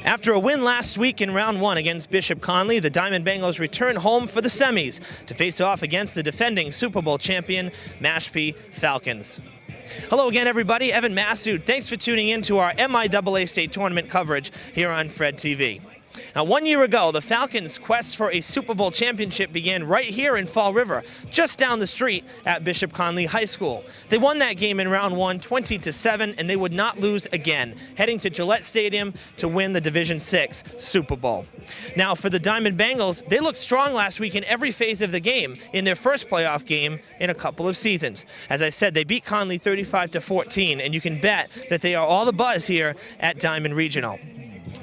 After a win last week in round one against Bishop Conley, the Diamond Bengals return home for the semis to face off against the defending Super Bowl champion Mashpee Falcons. Hello again, everybody. Evan Massoud. Thanks for tuning in to our MIAA State Tournament coverage here on Fred TV. Now, 1 year ago, the Falcons' quest for a Super Bowl championship began right here in Fall River, just down the street at Bishop Conley High School. They won that game in round one, 20-7, and they would not lose again, heading to Gillette Stadium to win the Division VI Super Bowl. Now, for the Diamond Bengals, they looked strong last week in every phase of the game in their first playoff game in a couple of seasons. As I said, they beat Conley 35-14, and you can bet that they are all the buzz here at Diamond Regional.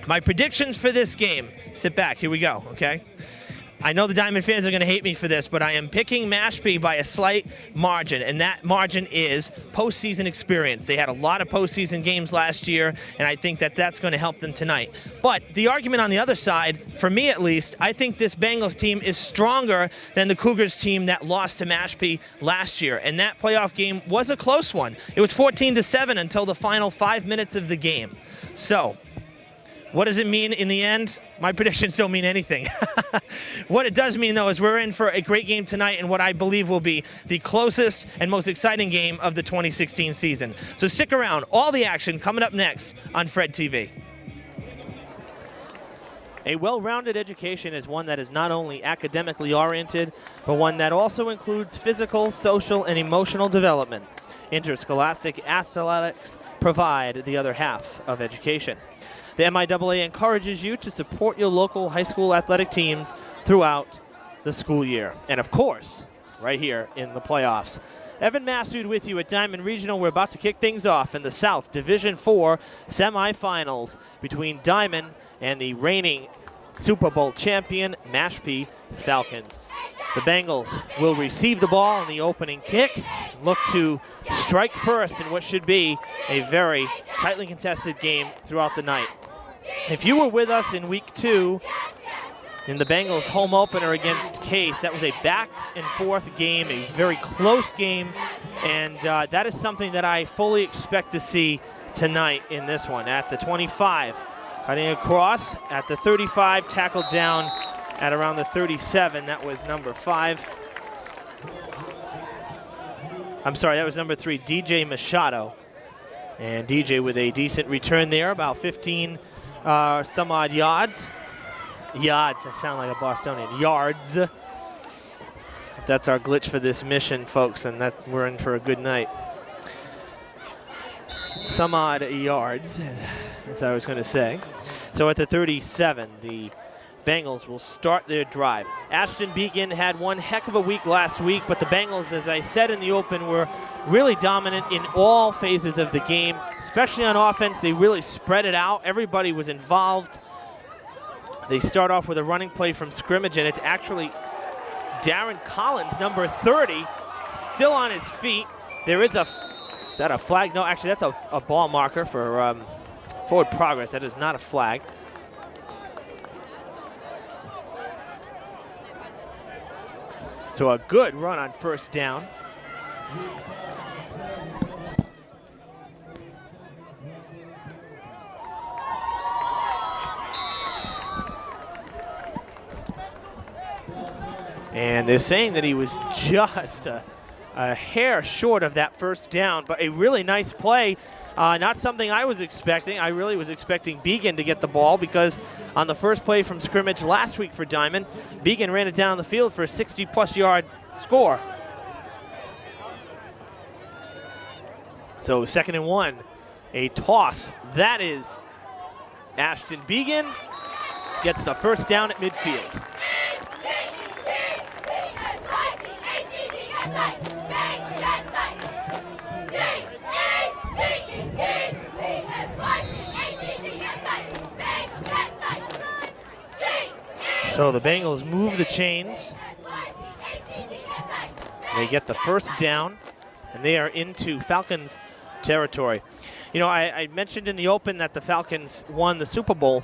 My predictions for this game, sit back, here we go, okay? I know the Diamond fans are going to hate me for this, but I am picking Mashpee by a slight margin, and that margin is postseason experience. They had a lot of postseason games last year, and I think that that's going to help them tonight. But the argument on the other side, for me at least, I think this Bengals team is stronger than the Cougars team that lost to Mashpee last year, and that playoff game was a close one. It was 14-7 until the final 5 minutes of the game. So, what does it mean in the end? My predictions don't mean anything. What it does mean, though, is we're in for a great game tonight and what I believe will be the closest and most exciting game of the 2016 season. So stick around. All the action coming up next on Fred TV. A well-rounded education is one that is not only academically oriented, but one that also includes physical, social, and emotional development. Interscholastic athletics provide the other half of education. The MIAA encourages you to support your local high school athletic teams throughout the school year. And of course, right here in the playoffs. Evan Massoud with you at Diamond Regional. We're about to kick things off in the South Division IV semifinals between Diamond and the reigning Super Bowl champion Mashpee Falcons. The Bengals will receive the ball on the opening kick, look to strike first in what should be a very tightly contested game throughout the night. If you were with us in week 2 in the Bengals home opener against Case, that was a back and forth game, a very close game, and that is something that I fully expect to see tonight in this one. At the 25, cutting across, at the 35, tackled down at around the 37, that was number 5. I'm sorry, that was number 3, DJ Machado. And DJ with a decent return there, about 15 some odd yards. Yards, I sound like a Bostonian. Yards. If that's our glitch for this mission, folks, then we're in for a good night. Some odd yards, as I was going to say. So at the 37, the Bengals will start their drive. Ashton Beacon had one heck of a week last week, but the Bengals, as I said in the open, were really dominant in all phases of the game, especially on offense. They really spread it out. Everybody was involved. They start off with a running play from scrimmage, and it's actually Darren Collins, number 30, still on his feet. There is is that a flag? No, actually, that's a ball marker for forward progress. That is not a flag. So a good run on first down. And they're saying that he was just a hair short of that first down, but a really nice play. Not something I was expecting. I really was expecting Began to get the ball because on the first play from scrimmage last week for Diamond, Began ran it down the field for a 60-plus yard score. So 2nd and 1, a toss. That is Ashton Began gets the first down at midfield. So the Bengals move the chains. They get the first down, and they are into Falcons territory. You know, I mentioned in the open that the Falcons won the Super Bowl.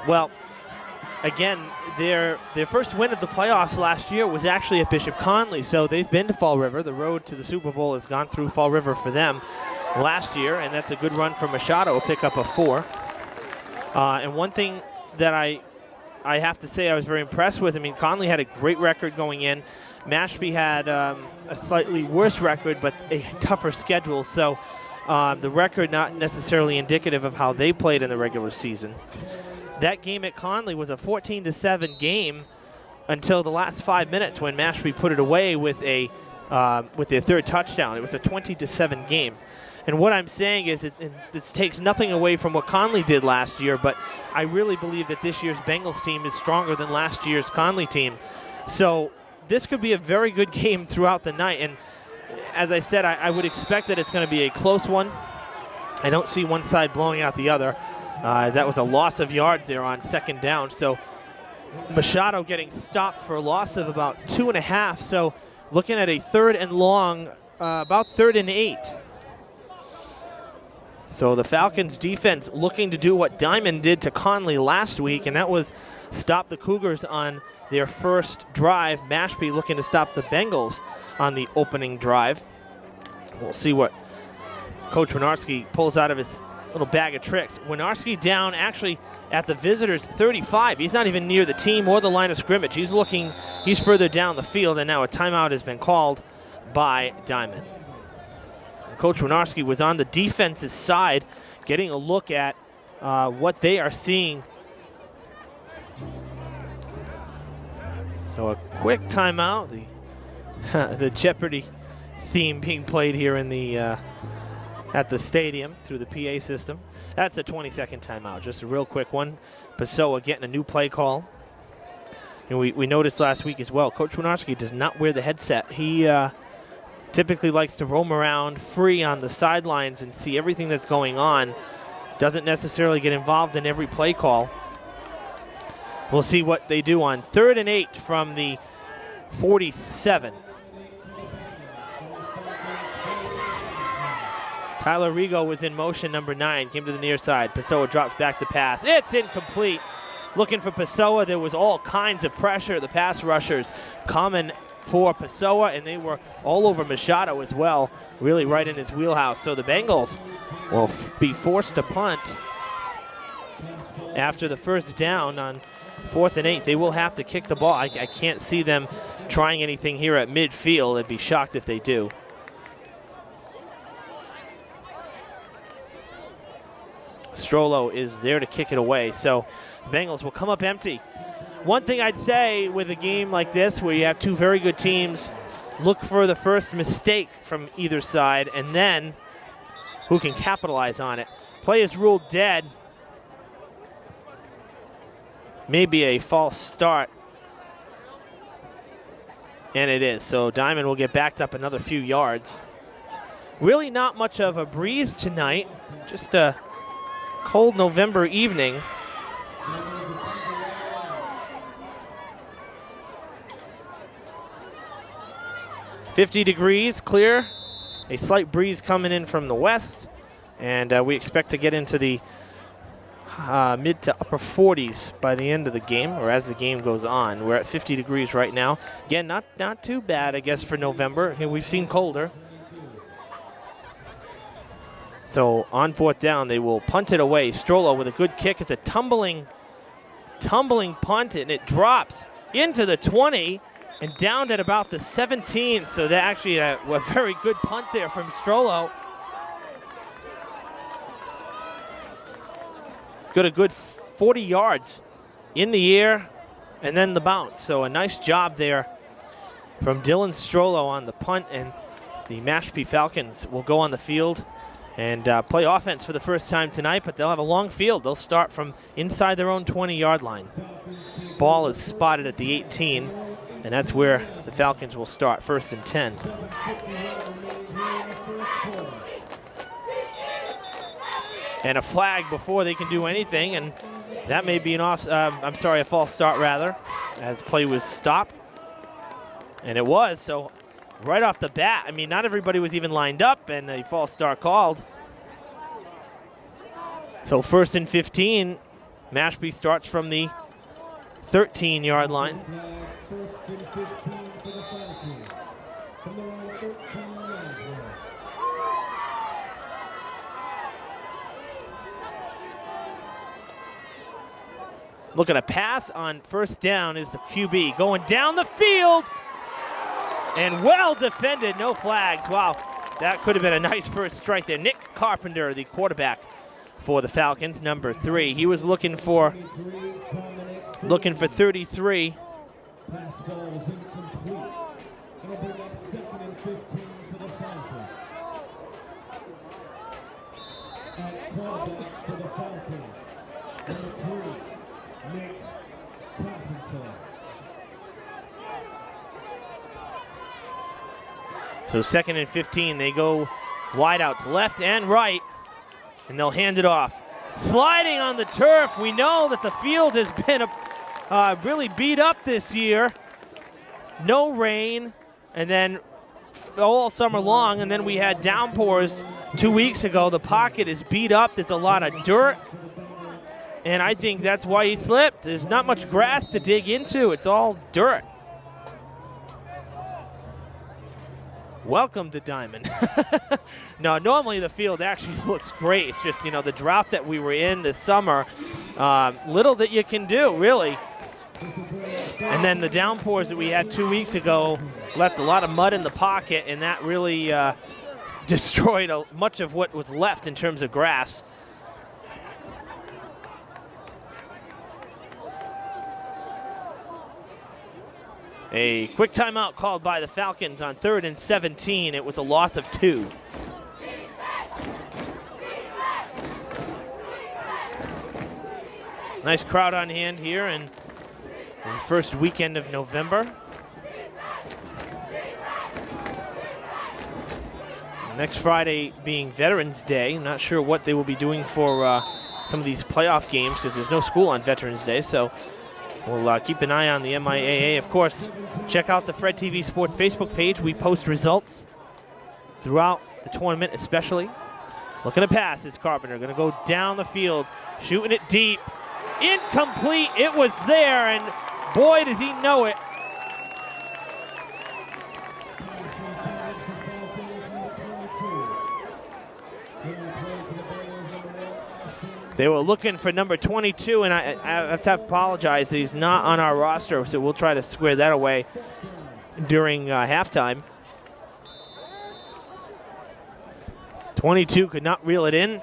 Well, again, their first win of the playoffs last year was actually at Bishop Conley, so they've been to Fall River. The road to the Super Bowl has gone through Fall River for them last year, and that's a good run for Machado, pick up a 4. And one thing that I have to say I was very impressed with, I mean, Conley had a great record going in. Mashpee had a slightly worse record, but a tougher schedule. So the record not necessarily indicative of how they played in the regular season. That game at Conley was a 14-7 game until the last 5 minutes when Mashpee put it away with their third touchdown. It was a 20-7 game. And what I'm saying is this takes nothing away from what Conley did last year, but I really believe that this year's Bengals team is stronger than last year's Conley team. So this could be a very good game throughout the night. And as I said, I would expect that it's going to be a close one. I don't see one side blowing out the other. That was a loss of yards there on second down. So Machado getting stopped for a loss of about 2.5. So looking at a 3rd and long, about 3rd and 8. So the Falcons defense looking to do what Diman did to Conley last week, and that was stop the Cougars on their first drive. Mashpee looking to stop the Bengals on the opening drive. We'll see what Coach Winarski pulls out of his little bag of tricks. Winarski down actually at the visitors' 35. He's not even near the team or the line of scrimmage. He's further down the field, and now a timeout has been called by Diman. Coach Winarski was on the defense's side, getting a look at what they are seeing. So a quick timeout. The Jeopardy theme being played here in the at the stadium through the PA system. That's a 20-second timeout, just a real quick one. Pessoa getting a new play call. And we noticed last week as well, Coach Winarski does not wear the headset. He typically likes to roam around free on the sidelines and see everything that's going on. Doesn't necessarily get involved in every play call. We'll see what they do on 3rd and 8 from the 47. Tyler Rigo was in motion, number 9, came to the near side. Pessoa drops back to pass. It's incomplete. Looking for Pessoa. There was all kinds of pressure. The pass rushers coming for Pessoa, and they were all over Machado as well, really right in his wheelhouse. So the Bengals will be forced to punt after the first down on 4th and 8. They will have to kick the ball. I can't see them trying anything here at midfield. I'd be shocked if they do. Strollo is there to kick it away, so the Bengals will come up empty. One thing I'd say with a game like this where you have two very good teams, look for the first mistake from either side and then who can capitalize on it. Play is ruled dead. Maybe a false start. And it is. So Diman will get backed up another few yards. Really not much of a breeze tonight. Just a cold November evening. .50 degrees, clear. A slight breeze coming in from the west. And we expect to get into the mid to upper 40s by the end of the game, or as the game goes on. We're at 50 degrees right now. Again, not too bad, I guess, for November. We've seen colder. So on 4th down, they will punt it away. Strollo with a good kick. It's a tumbling punt, and it drops into the 20 and down at about the 17. So that actually a very good punt there from Strollo. Got a good 40 yards in the air and then the bounce. So a nice job there from Dylan Strollo on the punt, and the Mashpee Falcons will go on the field and play offense for the first time tonight, but they'll have a long field. They'll start from inside their own 20-yard line. Ball is spotted at the 18, and that's where the Falcons will start, 1st and 10. And a flag before they can do anything, and that may be a false start rather, as play was stopped. And it was, so right off the bat, I mean, not everybody was even lined up, and a false start called. So 1st and 15, Mashpee starts from the 13-yard line. Looking to pass on first down is the QB. Going down the field. And well defended, no flags. Wow, that could have been a nice first strike there. Nick Carpenter, the quarterback for the Falcons, number 3. He was looking for 33. Pass ball is incomplete. It'll bring up 2nd and 15 for the Falcons. At quarterback for the Falcons, number 3, Nick Carpenter. So 2nd and 15, they go wide out to left and right, and they'll hand it off. Sliding on the turf. We know that the field has been really beat up this year. No rain, and then all summer long, and then we had downpours 2 weeks ago. The pocket is beat up. There's a lot of dirt, and I think that's why he slipped. There's not much grass to dig into. It's all dirt. Welcome to Diman. No, normally the field actually looks great. It's just, the drought that we were in this summer, little that you can do, really. And then the downpours that we had 2 weeks ago left a lot of mud in the pocket, and that really destroyed much of what was left in terms of grass. A quick timeout called by the Falcons on 3rd and 17. It was a loss of 2. Nice crowd on hand here in the first weekend of November. Next Friday being Veterans Day. I'm not sure what they will be doing for some of these playoff games because there's no school on Veterans Day, so we'll keep an eye on the MIAA. Of course, check out the Fred TV Sports Facebook page. We post results throughout the tournament especially. Looking to pass is Carpenter. Going to go down the field, shooting it deep. Incomplete. It was there, and boy, does he know it. They were looking for number 22, and I have to apologize that he's not on our roster, so we'll try to square that away during halftime. 22 could not reel it in.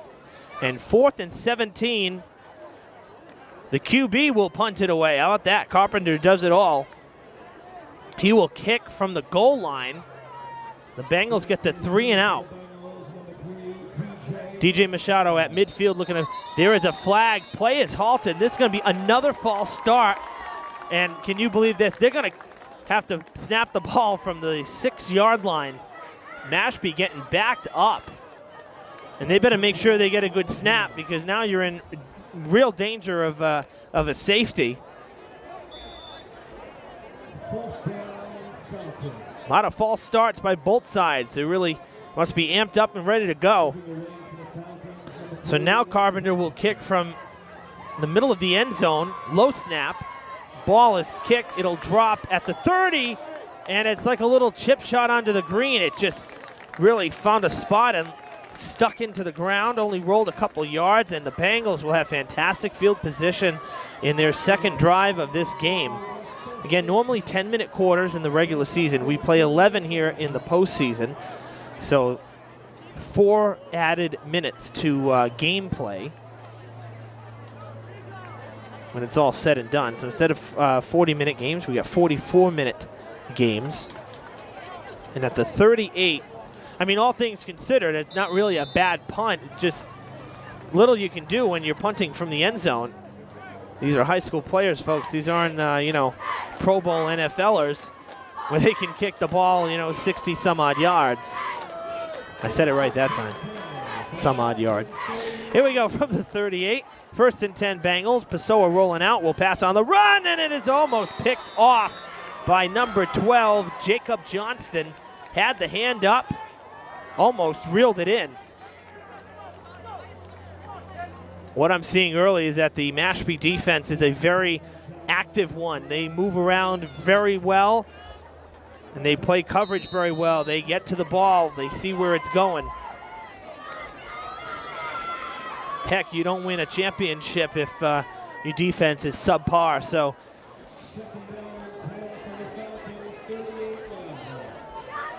And 4th and 17, the QB will punt it away. How about that? Carpenter does it all. He will kick from the goal line. The Bengals get the 3 and out. DJ Machado at midfield looking to, there is a flag. Play is halted. This is going to be another false start. And can you believe this? They're going to have to snap the ball from the 6-yard line. Mashpee getting backed up. And they better make sure they get a good snap because now you're in real danger of a safety. A lot of false starts by both sides. They really must be amped up and ready to go. So now Carpenter will kick from the middle of the end zone. Low snap. Ball is kicked. It'll drop at the 30, and it's like a little chip shot onto the green. It just really found a spot and stuck into the ground, only rolled a couple yards, and the Bengals will have fantastic field position in their second drive of this game. Again, normally 10-minute quarters in the regular season. We play 11 here in the postseason. So 4 added minutes to gameplay when it's all said and done. So instead of 40-minute games, we got 44-minute games. And at the 38, I mean, all things considered, it's not really a bad punt. It's just little you can do when you're punting from the end zone. These are high school players, folks. These aren't, Pro Bowl NFLers where they can kick the ball, 60-some-odd yards. I said it right that time. Some odd yards. Here we go from the 38. 1st and 10 Bengals. Pessoa rolling out. Will pass on the run, and it is almost picked off by number 12, Jacob Johnston. Had the hand up. Almost reeled it in. What I'm seeing early is that the Mashpee defense is a very active one. They move around very well, and they play coverage very well. They get to the ball. They see where it's going. Heck, you don't win a championship if your defense is subpar. So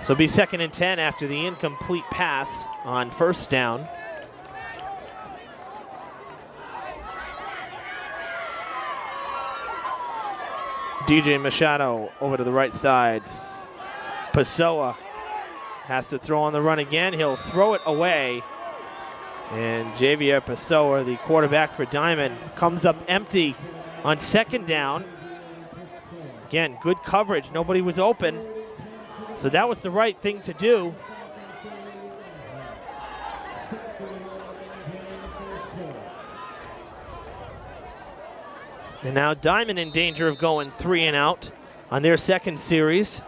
it'll be 2nd and 10 after the incomplete pass on 1st down. DJ Machado over to the right side. Pessoa has to throw on the run again. He'll throw it away. And Javier Pessoa, the quarterback for Diman, comes up empty on 2nd down. Again, good coverage. Nobody was open. So that was the right thing to do. And now Diman in danger of going 3 and out on their 2nd series.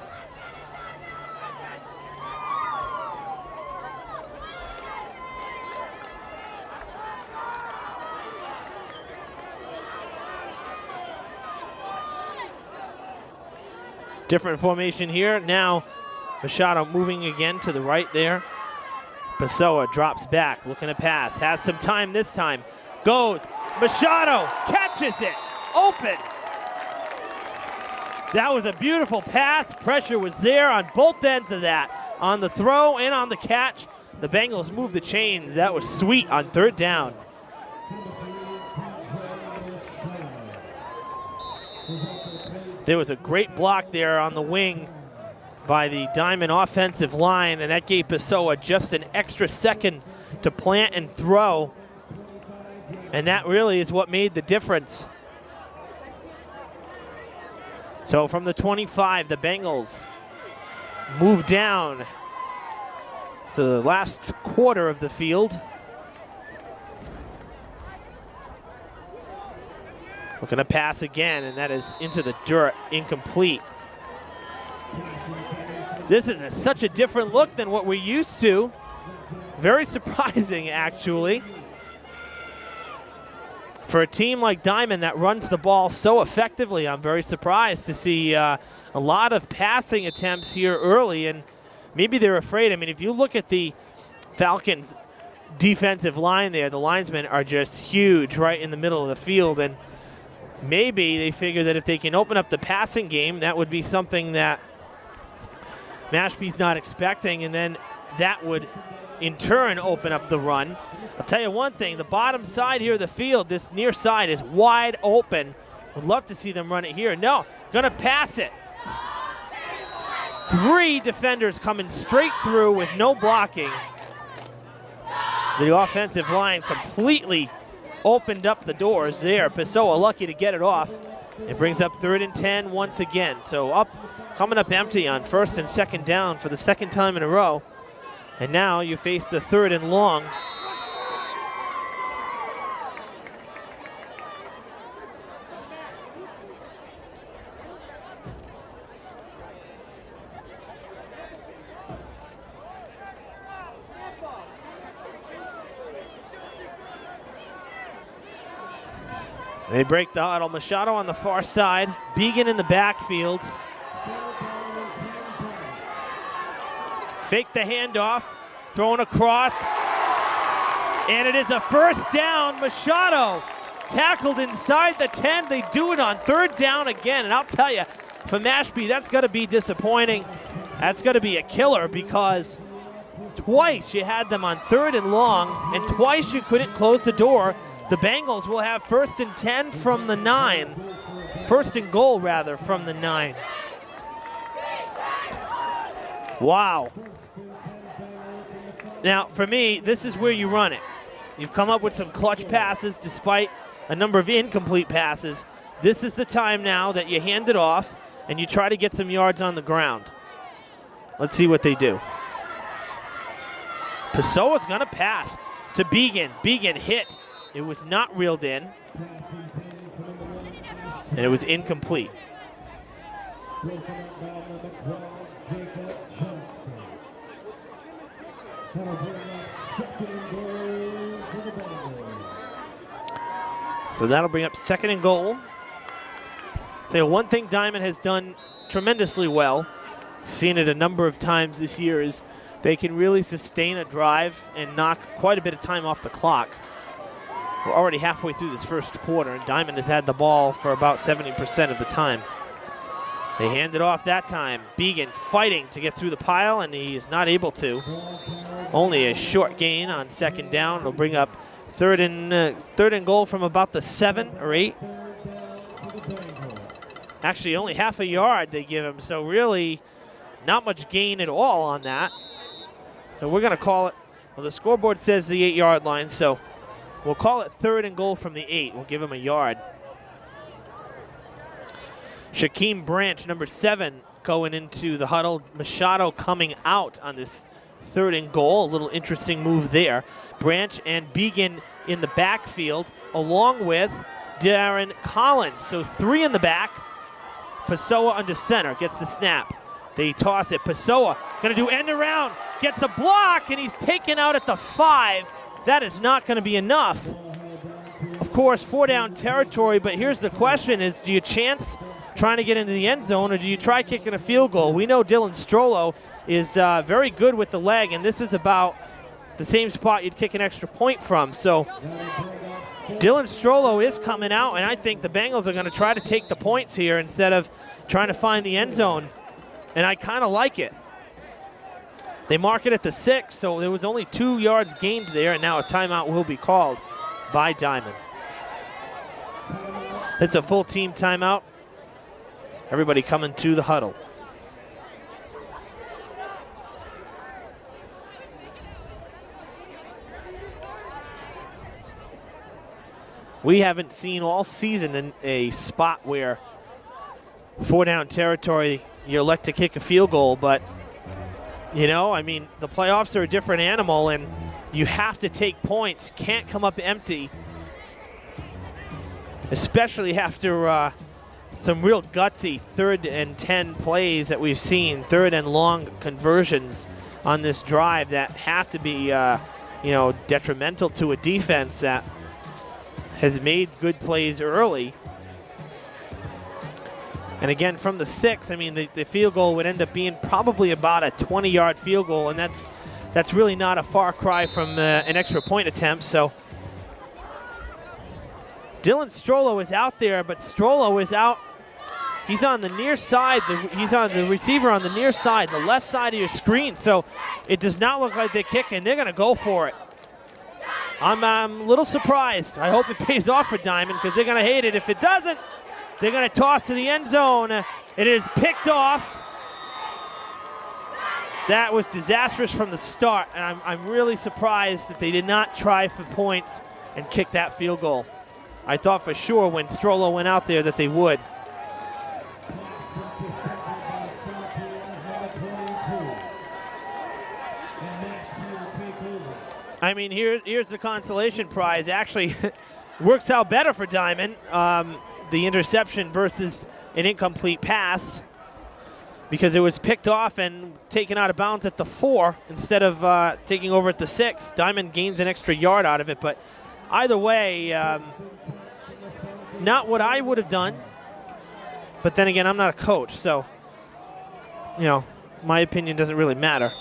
Different formation here. Now Machado moving again to the right there. Pessoa drops back, looking to pass. Has some time this time. Goes. Machado catches it. Open. That was a beautiful pass. Pressure was there on both ends of that. On the throw and on the catch. The Bengals moved the chains. That was sweet on 3rd down. There was a great block there on the wing by the Diman offensive line, and that gave Pessoa just an extra second to plant and throw. And that really is what made the difference. So from the 25, the Bengals move down to the last quarter of the field. Looking to pass again, and that is into the dirt, incomplete. This is such a different look than what we're used to. Very surprising, actually. For a team like Diman that runs the ball so effectively, I'm very surprised to see a lot of passing attempts here early, and maybe they're afraid. I mean, if you look at the Falcons' defensive line there, the linesmen are just huge right in the middle of the field, and maybe they figure that if they can open up the passing game, that would be something that Mashpee's not expecting, and then that would in turn open up the run. I'll tell you one thing, the bottom side here of the field, this near side is wide open. Would love to see them run it here. No, gonna pass it. 3 defenders coming straight through with no blocking. The offensive line completely opened up the doors there. Pessoa lucky to get it off. It brings up 3rd and 10 once again. So coming up empty on 1st and 2nd down for the 2nd time in a row. And now you face the 3rd and long. They break the huddle. Machado on the far side. Began in the backfield. Fake the handoff. Throwing across. And it is a 1st down. Machado tackled inside the 10. They do it on 3rd down again. And I'll tell you, for Mashpee, that's got to be disappointing. That's got to be a killer because twice you had them on 3rd and long, and twice you couldn't close the door. The Bengals will have 1st and 10 from the 9. 1st and goal, rather, from the 9. Wow. Now, for me, this is where you run it. You've come up with some clutch passes despite a number of incomplete passes. This is the time now that you hand it off and you try to get some yards on the ground. Let's see what they do. Pessoa's going to pass to Began. Began hit. It was not reeled in, and it was incomplete. So that'll bring up 2nd and goal. So one thing Diman has done tremendously well, we've seen it a number of times this year, is they can really sustain a drive and knock quite a bit of time off the clock. We're already halfway through this first quarter, and Diman has had the ball for about 70% of the time. They hand it off that time. Began fighting to get through the pile, and he is not able to. Only a short gain on second down. It'll bring up third and goal from about the 7 or 8. Actually, only half a yard they give him, so really not much gain at all on that. So we're going to call it, well, the scoreboard says the 8-yard line, so we'll call it third and goal from the 8. We'll give him a yard. Shaquem Branch, number 7, going into the huddle. Machado coming out on this third and goal. A little interesting move there. Branch and Began in the backfield, along with Darren Collins. So 3 in the back. Pessoa under center, gets the snap. They toss it. Pessoa going to do end around, gets a block, and he's taken out at the 5. That is not going to be enough. Of course, 4-down territory, but here's the question is, do you chance trying to get into the end zone, or do you try kicking a field goal? We know Dylan Strollo is very good with the leg, and this is about the same spot you'd kick an extra point from. So Dylan Strollo is coming out, and I think the Bengals are going to try to take the points here instead of trying to find the end zone, and I kind of like it. They mark it at the 6, so there was only 2 yards gained there, and now a timeout will be called by Diman. It's a full team timeout. Everybody coming to the huddle. We haven't seen all season in a spot where 4-down territory, you elect to kick a field goal, but you know, I mean, the playoffs are a different animal, and you have to take points. Can't come up empty, especially after some real gutsy 3rd and 10 plays that we've seen, 3rd and long conversions on this drive that have to be, you know, detrimental to a defense that has made good plays early. And again, from the 6, I mean, the field goal would end up being probably about a 20-yard field goal, and that's really not a far cry from an extra point attempt. So Dylan Strollo is out there, but Strollo is out. He's on the near side. He's on the receiver on the near side, the left side of your screen. So it does not look like they're kicking. They're going to go for it. I'm a little surprised. I hope it pays off for Diman, because they're going to hate it. If it doesn't, they're going to toss to the end zone. It is picked off. That was disastrous from the start, and I'm really surprised that they did not try for points and kick that field goal. I thought for sure when Strollo went out there that they would. I mean, here's the consolation prize. Actually, works out better for Diman. The interception versus an incomplete pass, because it was picked off and taken out of bounds at the 4 instead of taking over at the 6. Diman gains an extra yard out of it, but either way, not what I would have done. But then again, I'm not a coach, so, you know, my opinion doesn't really matter.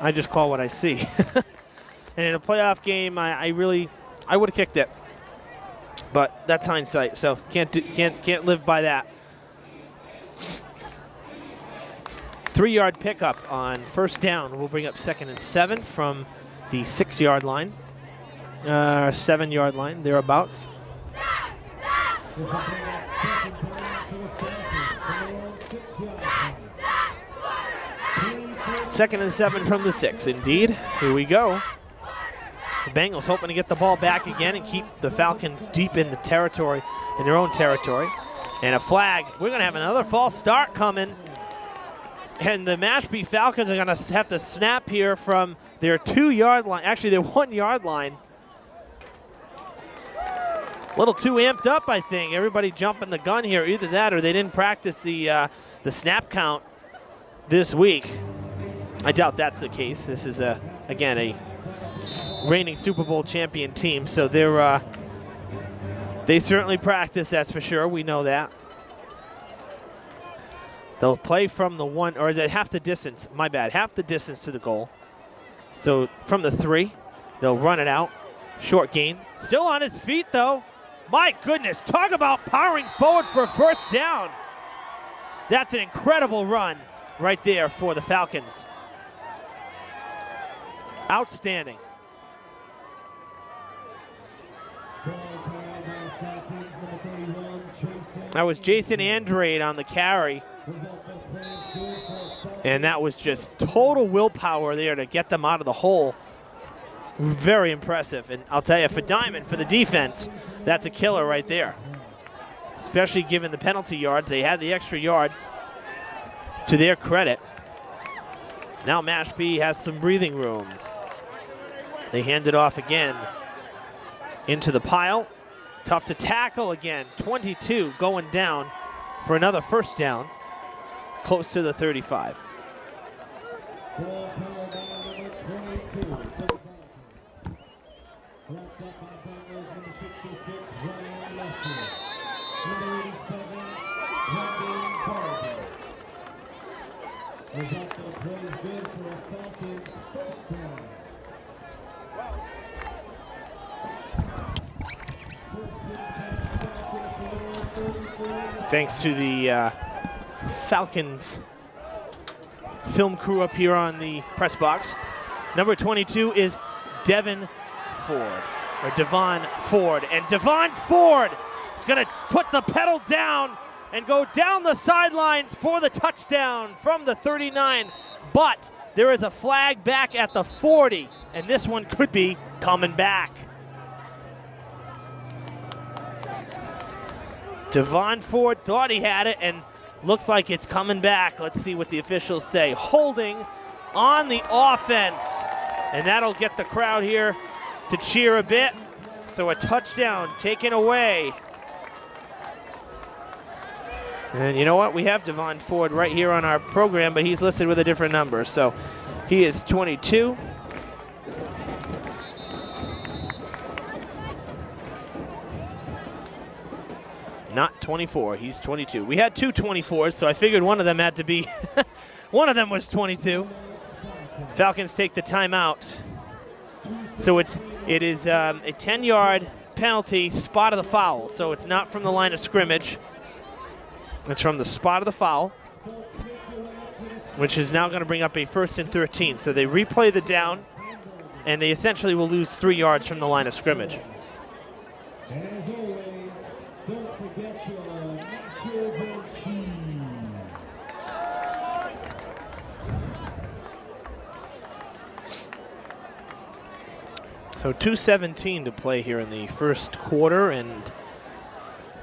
I just call what I see. And in a playoff game, I would have kicked it. But that's hindsight, so can't live by that. 3-yard pickup on first down. We'll bring up 2nd and 7 from the 6-yard line, 7-yard line, thereabouts. Second and 7 from the 6, indeed. Here we go. The Bengals hoping to get the ball back again and keep the Falcons deep in the territory, in their own territory. And a flag. We're going to have another false start coming. And the Mashpee Falcons are going to have to snap here from their 2-yard line, actually their 1-yard line. A little too amped up, I think. Everybody jumping the gun here. Either that or they didn't practice the snap count this week. I doubt that's the case. This is, again, a reigning Super Bowl champion team, so they certainly practice, that's for sure. We know that. They'll play from the 1, or is it half the distance? My bad, half the distance to the goal. So from the 3, they'll run it out. Short gain. Still on his feet, though. My goodness, talk about powering forward for a first down. That's an incredible run right there for the Falcons. Outstanding. That was Jason Andrade on the carry. And that was just total willpower there to get them out of the hole. Very impressive. And I'll tell you, for Diman, for the defense, that's a killer right there. Especially given the penalty yards. They had the extra yards to their credit. Now Mashpee has some breathing room. They hand it off again into the pile. Tough to tackle again. 22 going down for another first down. Close to the 35. Thanks to the Falcons film crew up here on the press box. Number 22 is Devon Ford, or Devon Ford. And Devon Ford is going to put the pedal down and go down the sidelines for the touchdown from the 39. But there is a flag back at the 40, and this one could be coming back. Devon Ford thought he had it, and looks like it's coming back. Let's see what the officials say. Holding on the offense, and that'll get the crowd here to cheer a bit. So a touchdown taken away. And you know what? We have Devon Ford right here on our program, but he's listed with a different number. So he is 22. Not 24, he's 22. We had two 24s, so I figured one of them had to be, one of them was 22. Falcons take the timeout. So it is a 10-yard penalty, spot of the foul. So it's not from the line of scrimmage. It's from the spot of the foul, which is now going to bring up a 1st and 13. So they replay the down, and they essentially will lose 3 yards from the line of scrimmage. And as always, don't forget your nachos and cheese. So 2:17 to play here in the first quarter, and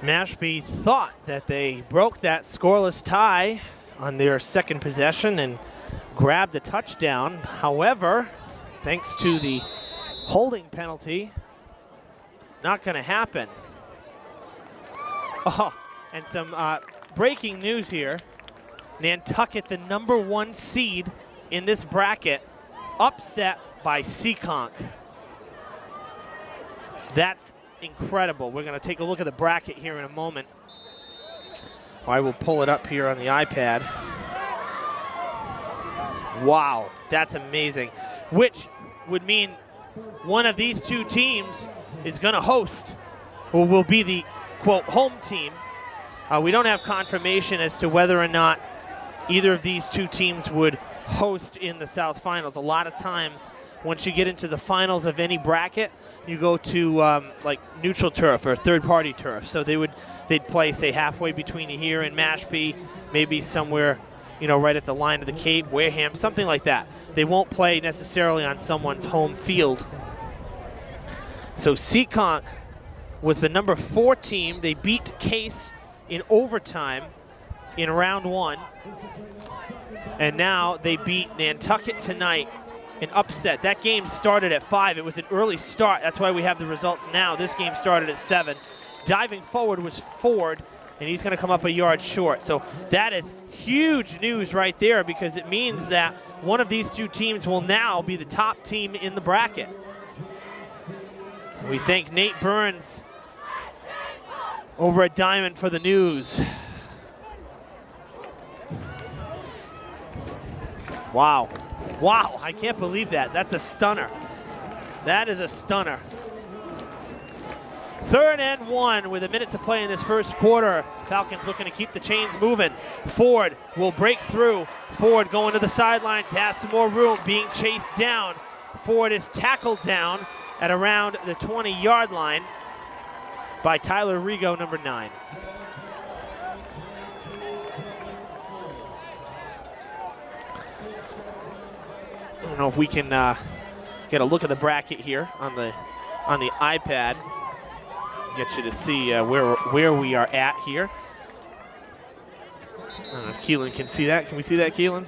Mashpee thought that they broke that scoreless tie on their second possession and grabbed a touchdown. However, thanks to the holding penalty, not going to happen. Oh, and some breaking news here. Nantucket, the #1 seed in this bracket, upset by Seekonk. That's incredible. We're going to take a look at the bracket here in a moment. I will pull it up here on the iPad. Wow, that's amazing. Which would mean one of these two teams is going to host, or will be the, quote, home team. We don't have confirmation as to whether or not either of these two teams would host in the South Finals. A lot of times, once you get into the finals of any bracket, you go to like neutral turf or third-party turf. So they'd play, say, halfway between here and Mashpee, maybe somewhere, you know, right at the line of the Cape, Wareham, something like that. They won't play necessarily on someone's home field. So Seekonk was the #4 team. They beat Case in overtime in round 1. And now they beat Nantucket tonight, an upset. That game started at 5. It was an early start. That's why we have the results now. This game started at 7. Diving forward was Ford, and he's going to come up a yard short. So that is huge news right there, because it means that one of these two teams will now be the top team in the bracket. We thank Nate Burns over at Diman for the news. Wow. Wow, I can't believe that. That's a stunner. That is a stunner. 3rd and 1 with a minute to play in this first quarter. Falcons looking to keep the chains moving. Ford will break through. Ford going to the sidelines, has some more room, being chased down. Ford is tackled down at around the 20-yard line by Tyler Rigo, number 9. I don't know if we can get a look at the bracket here on the iPad. Get you to see where we are at here. I don't know if Keelan can see that. Can we see that, Keelan?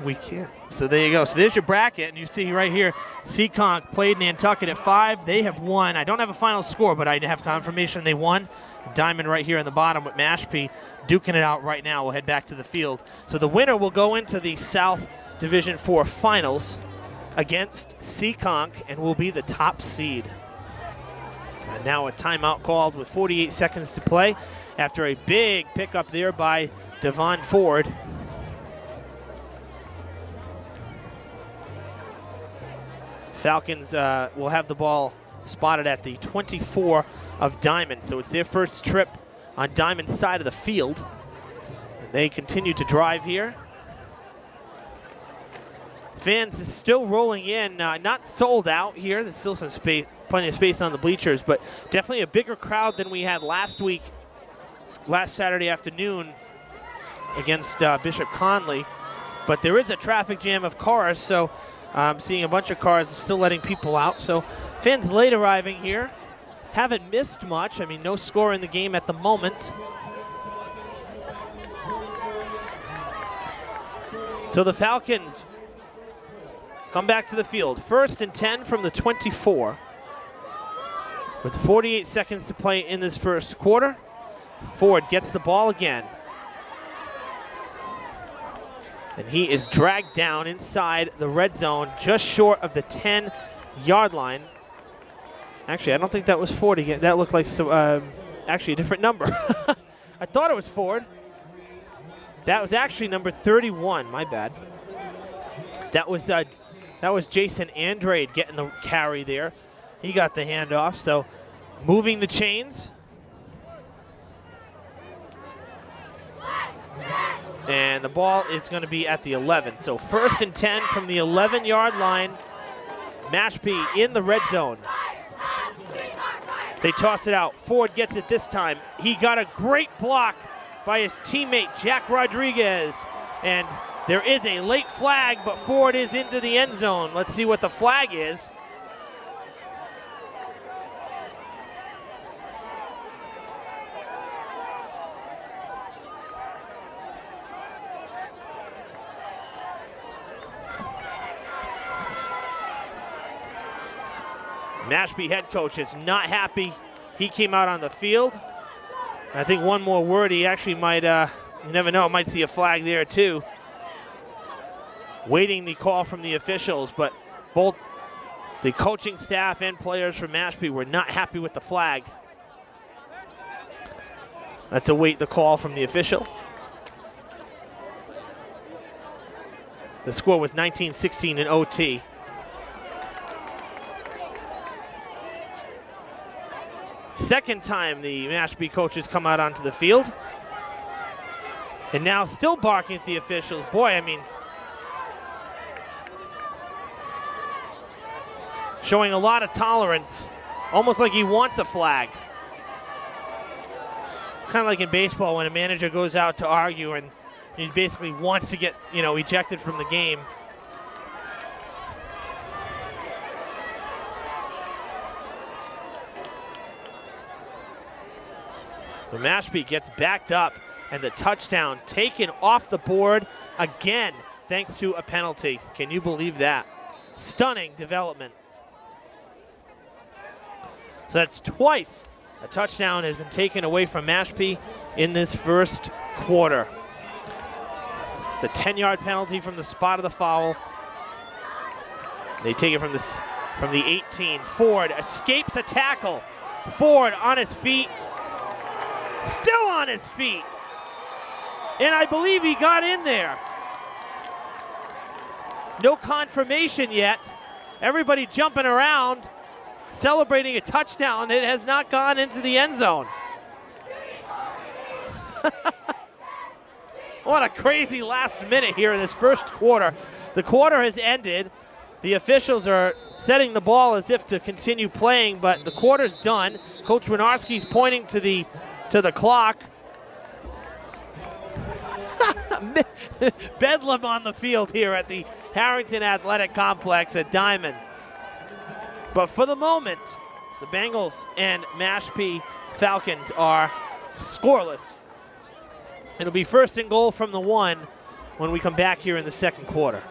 We can't. So there you go. So there's your bracket, and you see right here, Seekonk played Nantucket at 5. They have won. I don't have a final score, but I have confirmation they won. Diman right here in the bottom with Mashpee duking it out right now. We'll head back to the field. So the winner will go into the South Division 4 finals against Seekonk and will be the top seed. And now a timeout called with 48 seconds to play after a big pickup there by Devon Ford. Falcons will have the ball spotted at the 24 of Diman, so it's their first trip on Diman's side of the field. And they continue to drive here. Fans is still rolling in, not sold out here. There's still some space, plenty of space on the bleachers, but definitely a bigger crowd than we had last Saturday afternoon against Bishop Conley. But there is a traffic jam of cars, so I'm seeing a bunch of cars still letting people out. So fans late arriving here. Haven't missed much. I mean, no score in the game at the moment. So the Falcons come back to the field. 1st and 10 from the 24. With 48 seconds to play in this first quarter. Ford gets the ball again. And he is dragged down inside the red zone, just short of the 10-yard line. Actually, I don't think that was Ford again. That looked like actually a different number. I thought it was Ford. That was actually number 31. My bad. That was Jason Andrade getting the carry there. He got the handoff. So moving the chains. And the ball is going to be at the 11. So 1st and 10 from the 11-yard line. Mashpee in the red zone. They toss it out. Ford gets it this time. He got a great block by his teammate, Jack Rodriguez. And there is a late flag, but Ford is into the end zone. Let's see what the flag is. Mashpee head coach is not happy. He came out on the field. I think one more word, he actually might, you never know, might see a flag there too. Waiting the call from the officials, but both the coaching staff and players from Mashpee were not happy with the flag. Let's await the call from the official. The score was 19-16 in OT. Second time the Mashpee coaches come out onto the field. And now still barking at the officials. Boy, I mean, showing a lot of tolerance, almost like he wants a flag. It's kind of like in baseball when a manager goes out to argue and he basically wants to get, ejected from the game. So Mashpee gets backed up, and the touchdown taken off the board again, thanks to a penalty. Can you believe that? Stunning development. So that's twice a touchdown has been taken away from Mashpee in this first quarter. It's a 10-yard penalty from the spot of the foul. They take it from the 18. Ford escapes a tackle. Ford on his feet. Still on his feet. And I believe he got in there. No confirmation yet. Everybody jumping around. celebrating a touchdown. It has not gone into the end zone. What a crazy last minute here in this first quarter. The quarter has ended. The officials are setting the ball as if to continue playing, but the quarter's done. Coach Winarski's pointing to the clock. Bedlam on the field here at the Harrington Athletic Complex at Diman. But for the moment, the Bengals and Mashpee Falcons are scoreless. It'll be first and goal from the 1 when we come back here in the second quarter.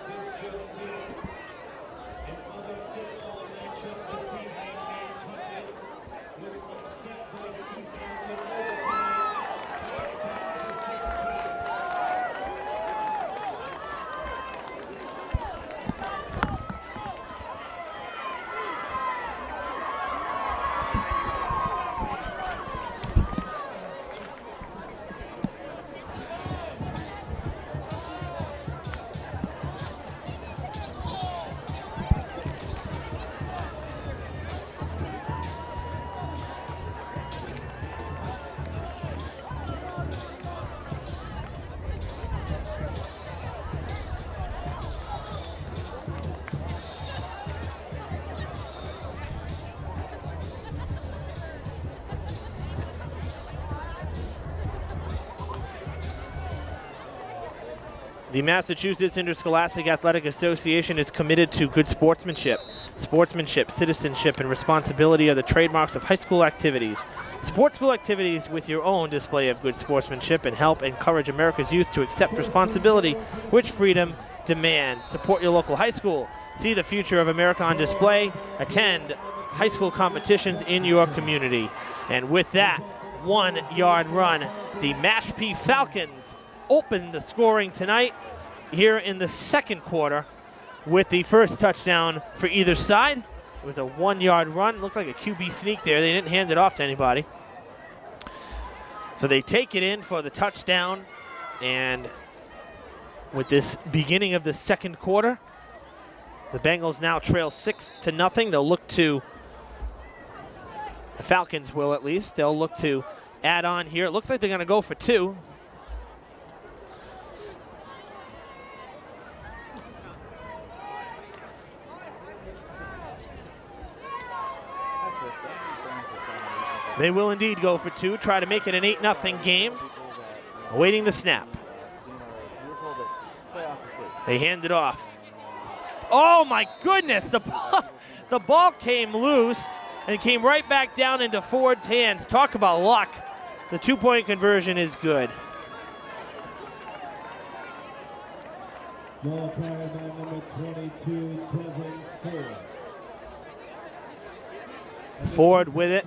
The Massachusetts Interscholastic Athletic Association is committed to good sportsmanship. Sportsmanship, citizenship, and responsibility are the trademarks of high school activities. Support school activities with your own display of good sportsmanship and help encourage America's youth to accept responsibility, which freedom demands. Support your local high school. See the future of America on display. Attend high school competitions in your community. And with that 1-yard run, the Mashpee Falcons open the scoring tonight here in the second quarter with the first touchdown for either side. It was a 1-yard run. Looks like a QB sneak there. They didn't hand it off to anybody. So they take it in for the touchdown. And with this beginning of the second quarter, the Bengals now trail 6-0. They'll look to, the Falcons will at least, they'll look to add on here. It looks like they're going to go for 2. They will indeed go for 2, try to make it an 8-0 game. Awaiting the snap. They hand it off. Oh my goodness, the ball came loose and came right back down into Ford's hands. Talk about luck. The 2-point conversion is good. Ball carried by number 22, Kevin Ford. Ford with it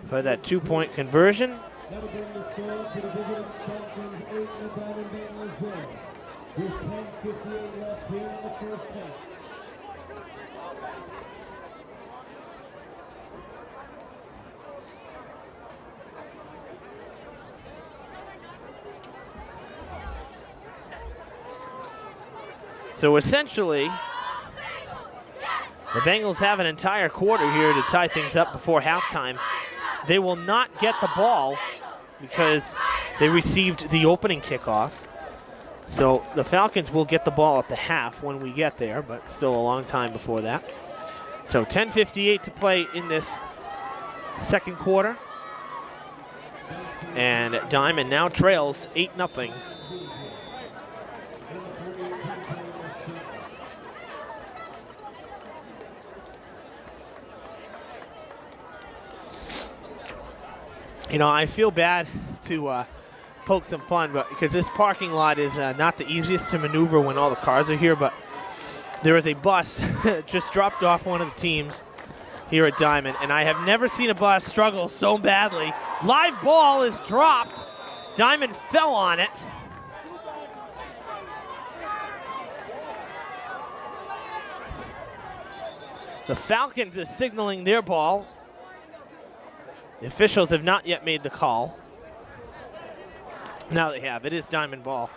for that 2-point conversion. That'll bring the score to the visiting Falcons 8 and the Diamond Bengals 1. With 10:58 left here in the first half. So essentially, the Bengals have an entire quarter here to tie things up before halftime. They will not get the ball because they received the opening kickoff. So the Falcons will get the ball at the half when we get there, but still a long time before that. So 10:58 to play in this second quarter. And Diman now trails 8-0. You know, I feel bad to poke some fun, but because this parking lot is not the easiest to maneuver when all the cars are here, but there is a bus that just dropped off one of the teams here at Diman, and I have never seen a bus struggle so badly. Live ball is dropped. Diman fell on it. The Falcons are signaling their ball. The officials have not yet made the call. Now they have. It is Diman ball.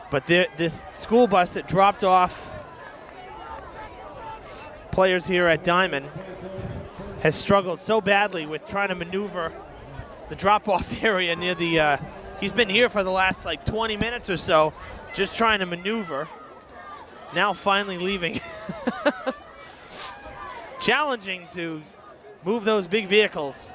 But this school bus that dropped off players here at Diman has struggled so badly with trying to maneuver the drop-off area near the, he's been here for the last like 20 minutes or so, just trying to maneuver. Now finally leaving. Challenging to move those big vehicles.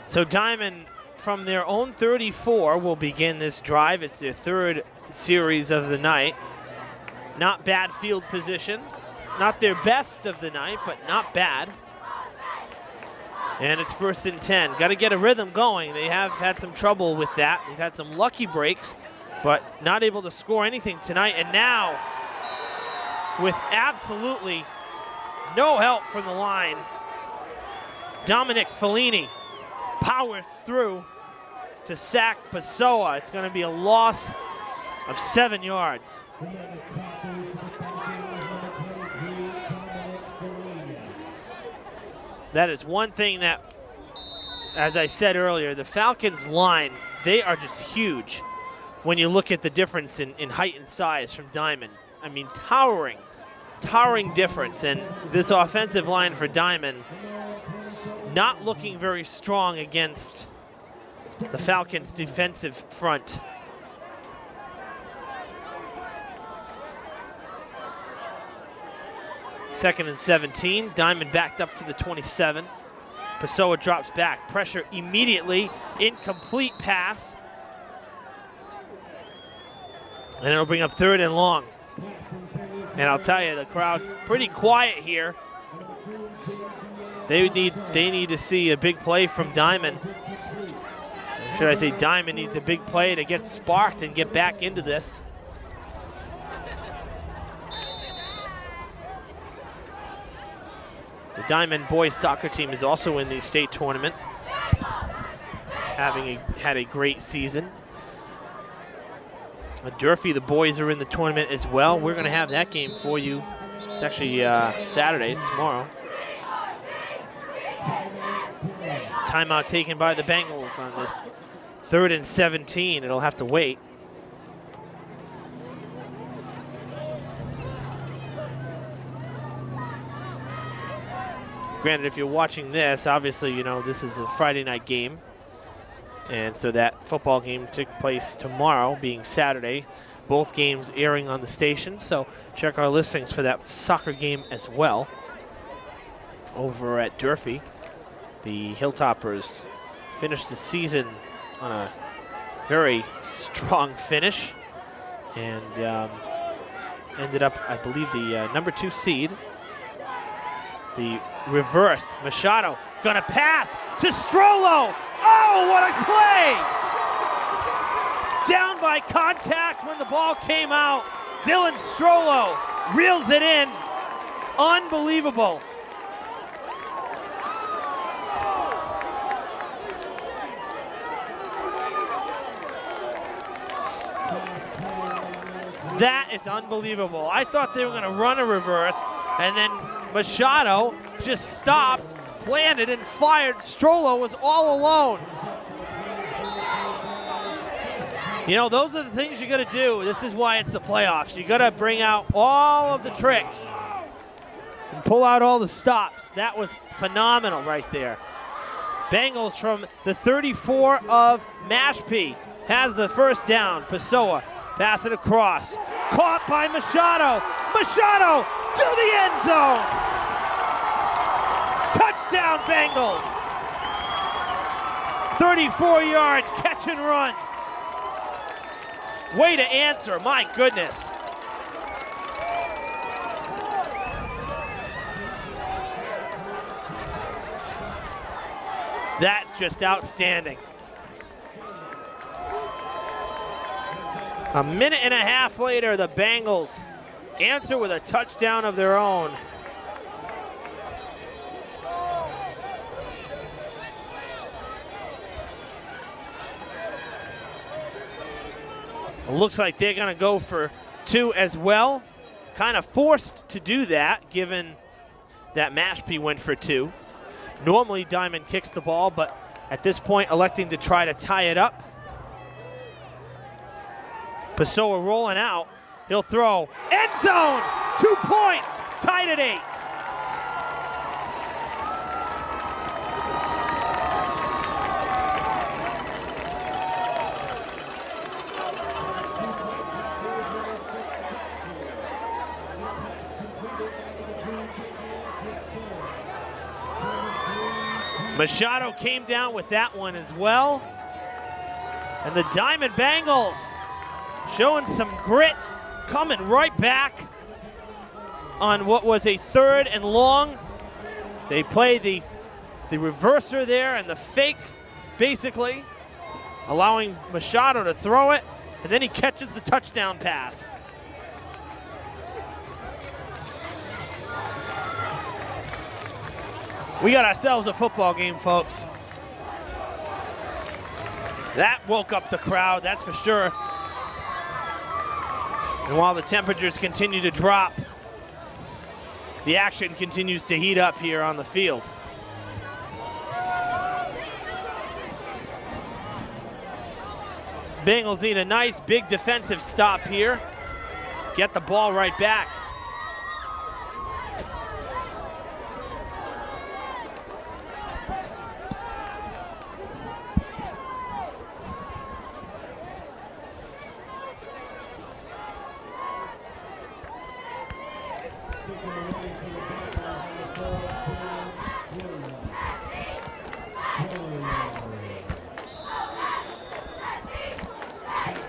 So Diman, from their own 34, will begin this drive. It's their third series of the night. Not bad field position. Not their best of the night, but not bad. And it's 1st and 10. Got to get a rhythm going. They have had some trouble with that. They've had some lucky breaks, but not able to score anything tonight. And now, with absolutely no help from the line, Dominic Fellini powers through to sack Pessoa. It's going to be a loss of 7 yards. That is one thing that, as I said earlier, the Falcons line, they are just huge when you look at the difference in height and size from Diman. I mean, towering difference. And this offensive line for Diman not looking very strong against the Falcons' defensive front. Second and 17. Diman backed up to the 27. Pessoa drops back. Pressure immediately. Incomplete pass. And it'll bring up 3rd and long. And I'll tell you, the crowd pretty quiet here. They need to see a big play from Diman. Or should I say Diman needs a big play to get sparked and get back into this. The Diman boys soccer team is also in the state tournament, having had a great season. Durfee, the boys are in the tournament as well. We're going to have that game for you. It's actually Saturday, it's tomorrow. Timeout taken by the Bengals on this 3rd and 17. It'll have to wait. Granted, if you're watching this, obviously, you know, this is a Friday night game. And so that football game took place tomorrow, being Saturday. Both games airing on the station. So check our listings for that soccer game as well. Over at Durfee, the Hilltoppers finished the season on a very strong finish. And ended up, I believe, the number 2 seed. The reverse, Machado gonna pass to Strollo. Oh, what a play! Down by contact when the ball came out. Dylan Strollo reels it in. Unbelievable. That is unbelievable. I thought they were gonna run a reverse, and then Machado just stopped, planted, and fired. Strollo was all alone. You know, those are the things you got to do. This is why it's the playoffs. You got to bring out all of the tricks and pull out all the stops. That was phenomenal right there. Bengals from the 34 of Mashpee has the first down. Pessoa pass it across. Caught by Machado. Machado to the end zone. Touchdown Bengals. 34-yard catch and run. Way to answer, my goodness. That's just outstanding. A minute and a half later, the Bengals answer with a touchdown of their own. It looks like they're going to go for 2 as well. Kind of forced to do that, given that Mashpee went for 2. Normally, Diman kicks the ball, but at this point, electing to try to tie it up. Pessoa rolling out. He'll throw. End zone! 2 points, tied at 8. Machado came down with that one as well. And the Diamond Bengals showing some grit, coming right back on what was a 3rd and long. They play the reverser there and the fake, basically, allowing Machado to throw it, and then he catches the touchdown pass. We got ourselves a football game, folks. That woke up the crowd, that's for sure. And while the temperatures continue to drop, the action continues to heat up here on the field. Bengals need a nice big defensive stop here. Get the ball right back.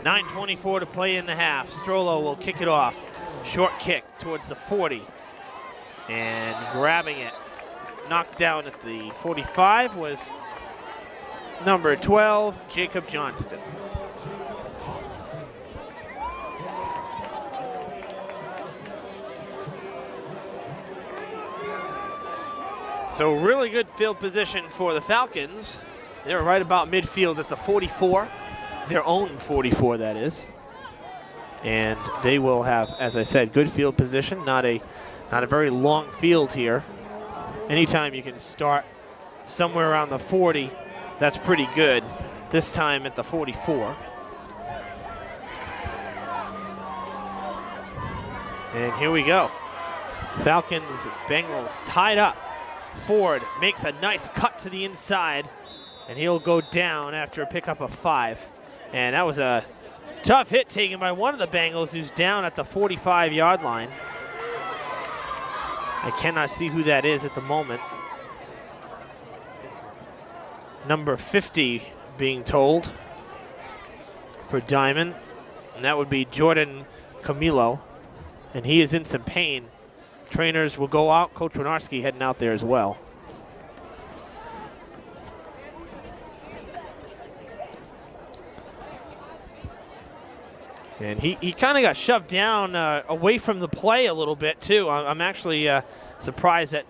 .9:24 to play in the half. Strollo will kick it off. Short kick towards the 40. And grabbing it, knocked down at the 45 was number 12, Jacob Johnston. So really good field position for the Falcons. They're right about midfield at the 44. Their own 44, that is. And they will have, as I said, good field position, not a very long field here. Anytime you can start somewhere around the 40, that's pretty good. This time at the 44. And here we go. Falcons, Bengals tied up. Ford makes a nice cut to the inside, and he'll go down after a pickup of 5. And that was a tough hit taken by one of the Bengals, who's down at the 45-yard line. I cannot see who that is at the moment. Number 50 being told for Diamond, and that would be Jordan Camilo, and he is in some pain. Trainers will go out. Coach Winarski heading out there as well. And he kind of got shoved down away from the play a little bit, too. I'm actually surprised that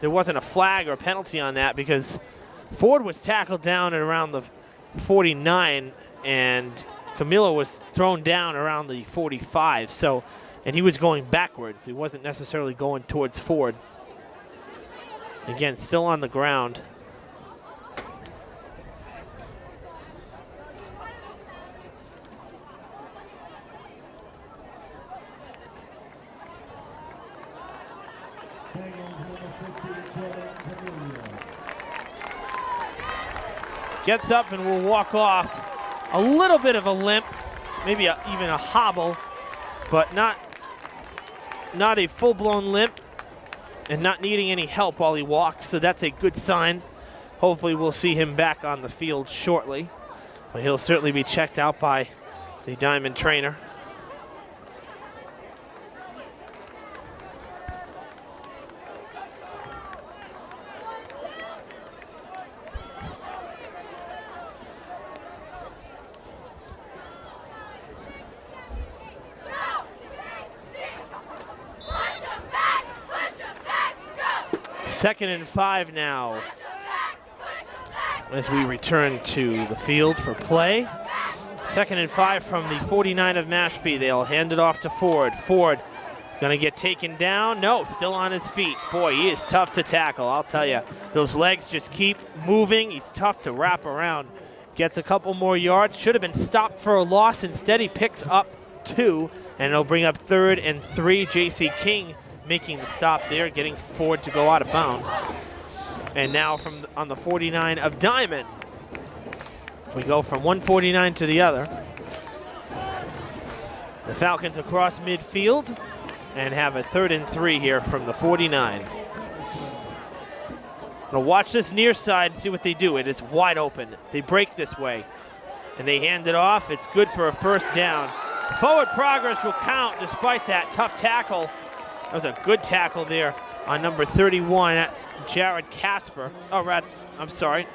there wasn't a flag or a penalty on that, because Ford was tackled down at around the 49, and Camilo was thrown down around the 45. So, and he was going backwards. He wasn't necessarily going towards Ford. Again, still on the ground. Gets up and will walk off. A little bit of a limp, maybe even a hobble, but not a full-blown limp, and not needing any help while he walks, so that's a good sign. Hopefully we'll see him back on the field shortly, but he'll certainly be checked out by the Diamond trainer. Second and 5 now as we return to the field for play. Second and 5 from the 49 of Mashpee. They'll hand it off to Ford. Ford is going to get taken down. No, still on his feet. Boy, he is tough to tackle, I'll tell you. Those legs just keep moving. He's tough to wrap around. Gets a couple more yards. Should have been stopped for a loss. Instead, he picks up 2, and it'll bring up 3rd and 3. J.C. King making the stop there, getting Ford to go out of bounds. And now on the 49 of Diman, we go from one 49 to the other. The Falcons across midfield and have a 3rd and 3 here from the 49. Gonna watch this near side and see what they do. It is wide open. They break this way and they hand it off. It's good for a first down. Forward progress will count despite that tough tackle. That was a good tackle there on number 31, Jared Casper. Oh, I'm sorry.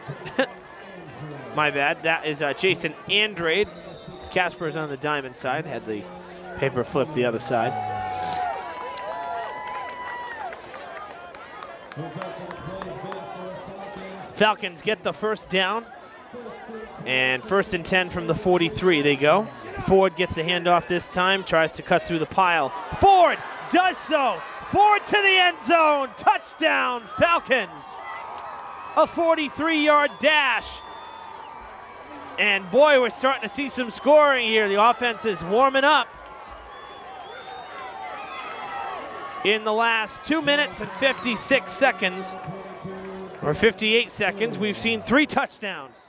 My bad. That is Jason Andrade. Casper is on the Diman side. Had the paper flip the other side. Falcons get the first down. And 1st and 10 from the 43 they go. Ford gets the handoff this time, tries to cut through the pile. Ford does so. Ford to the end zone. Touchdown, Falcons. A 43-yard dash. And boy, we're starting to see some scoring here. The offense is warming up. In the last 2 minutes and 56 seconds, or 58 seconds, we've seen 3 touchdowns.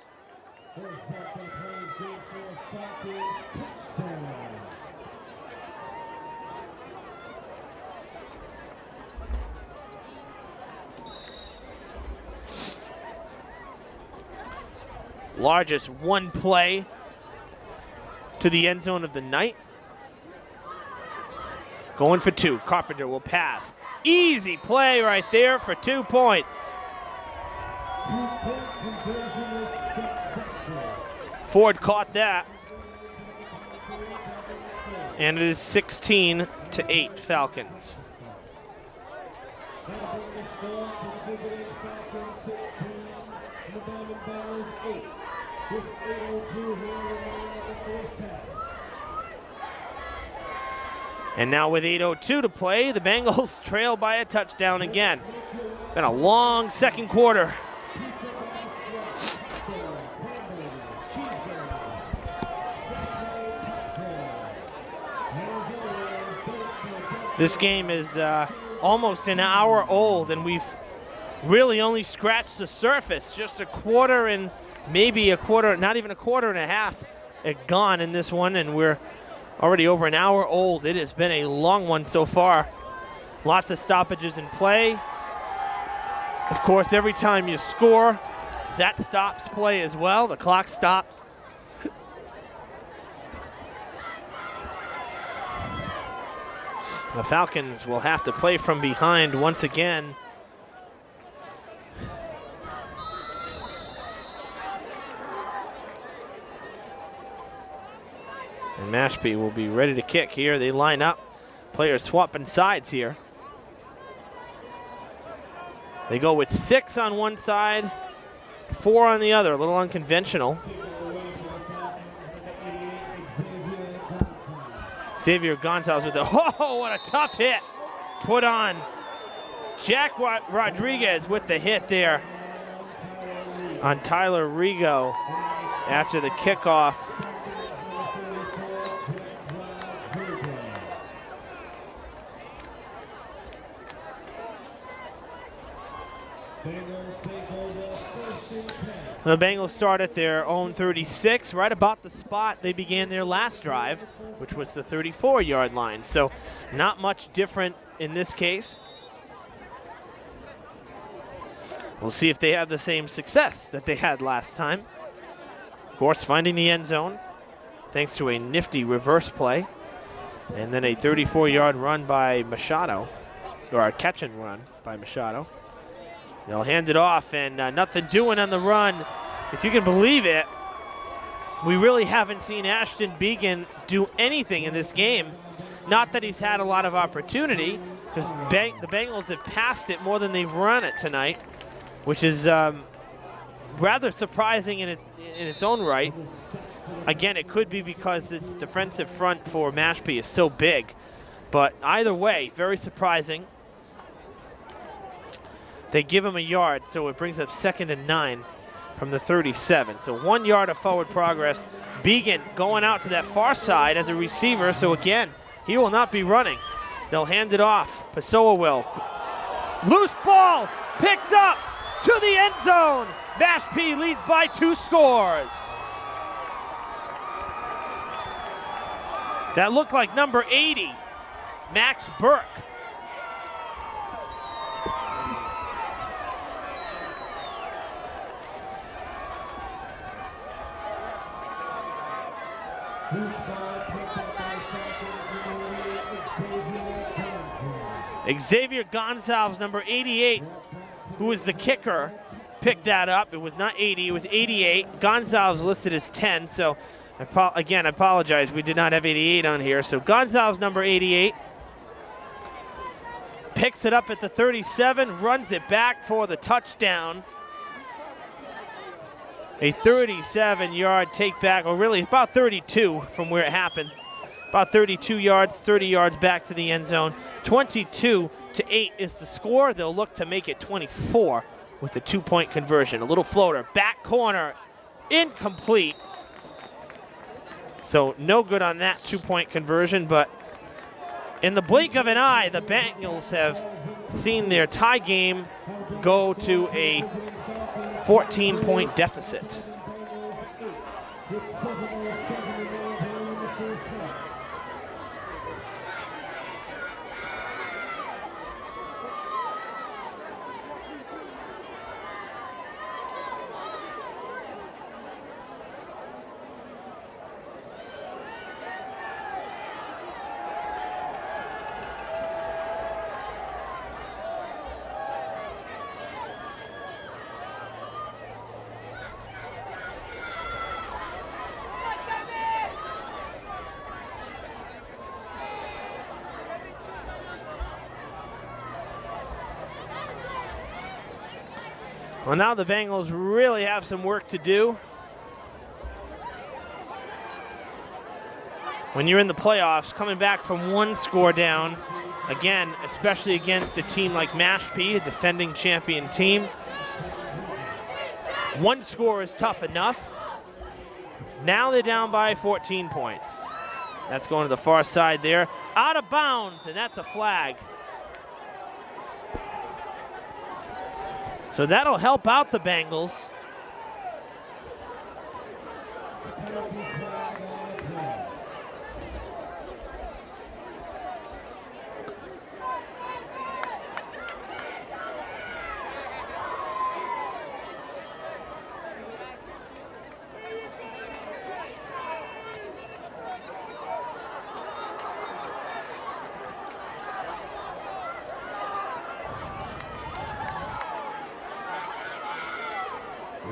Largest one play to the end zone of the night. Going for 2. Carpenter will pass. Easy play right there for 2 points. Ford caught that. And it is 16-8 Falcons. And now with 8:02 to play, the Bengals trail by a touchdown again. Been a long second quarter. This game is almost an hour old, and we've really only scratched the surface. Just a quarter and maybe a quarter, not even a quarter and a half gone in this one, and we're already over an hour old. It has been a long one so far. Lots of stoppages in play. Of course, every time you score, that stops play as well. The clock stops. The Falcons will have to play from behind once again. And Mashpee will be ready to kick here. They line up. Players swapping sides here. They go with 6 on one side, 4 on the other. A little unconventional. Xavier Gonzalez with the, oh, what a tough hit put on. Jack Rodriguez with the hit there on Tyler Rigo after the kickoff. The Bengals start at their own 36, right about the spot they began their last drive, which was the 34-yard line. So not much different in this case. We'll see if they have the same success that they had last time. Of course, finding the end zone thanks to a nifty reverse play and then a 34-yard run by Machado, or a catch and run by Machado. They'll hand it off, and nothing doing on the run. If you can believe it, we really haven't seen Ashton Began do anything in this game. Not that he's had a lot of opportunity, because the Bengals have passed it more than they've run it tonight, which is rather surprising in its own right. Again, it could be because this defensive front for Mashpee is so big, but either way, very surprising. They give him a yard, so it brings up 2nd and 9 from the 37. So 1 yard of forward progress. Began going out to that far side as a receiver. So again, he will not be running. They'll hand it off. Pessoa will. Loose ball picked up to the end zone. Mashpee leads by 2 scores. That looked like number 80, Max Burke. Xavier Gonzalez, number 88, who is the kicker, picked that up. It was not 80, it was 88. Gonzalez listed as 10, so again, I apologize. We did not have 88 on here. So Gonzalez, number 88, picks it up at the 37, runs it back for the touchdown. A 37-yard take back, or really about 32 from where it happened. About 32 yards, 30 yards back to the end zone. 22-8 is the score. They'll look to make it 24 with the 2-point conversion. A little floater, back corner, incomplete. So no good on that 2-point conversion, but in the blink of an eye, the Bengals have seen their tie game go to a 14-point deficit. Well, now the Bengals really have some work to do. When you're in the playoffs, coming back from 1 score down, again, especially against a team like Mashpee, a defending champion team, 1 score is tough enough. Now they're down by 14 points. That's going to the far side there. Out of bounds, and that's a flag. So that'll help out the Bengals.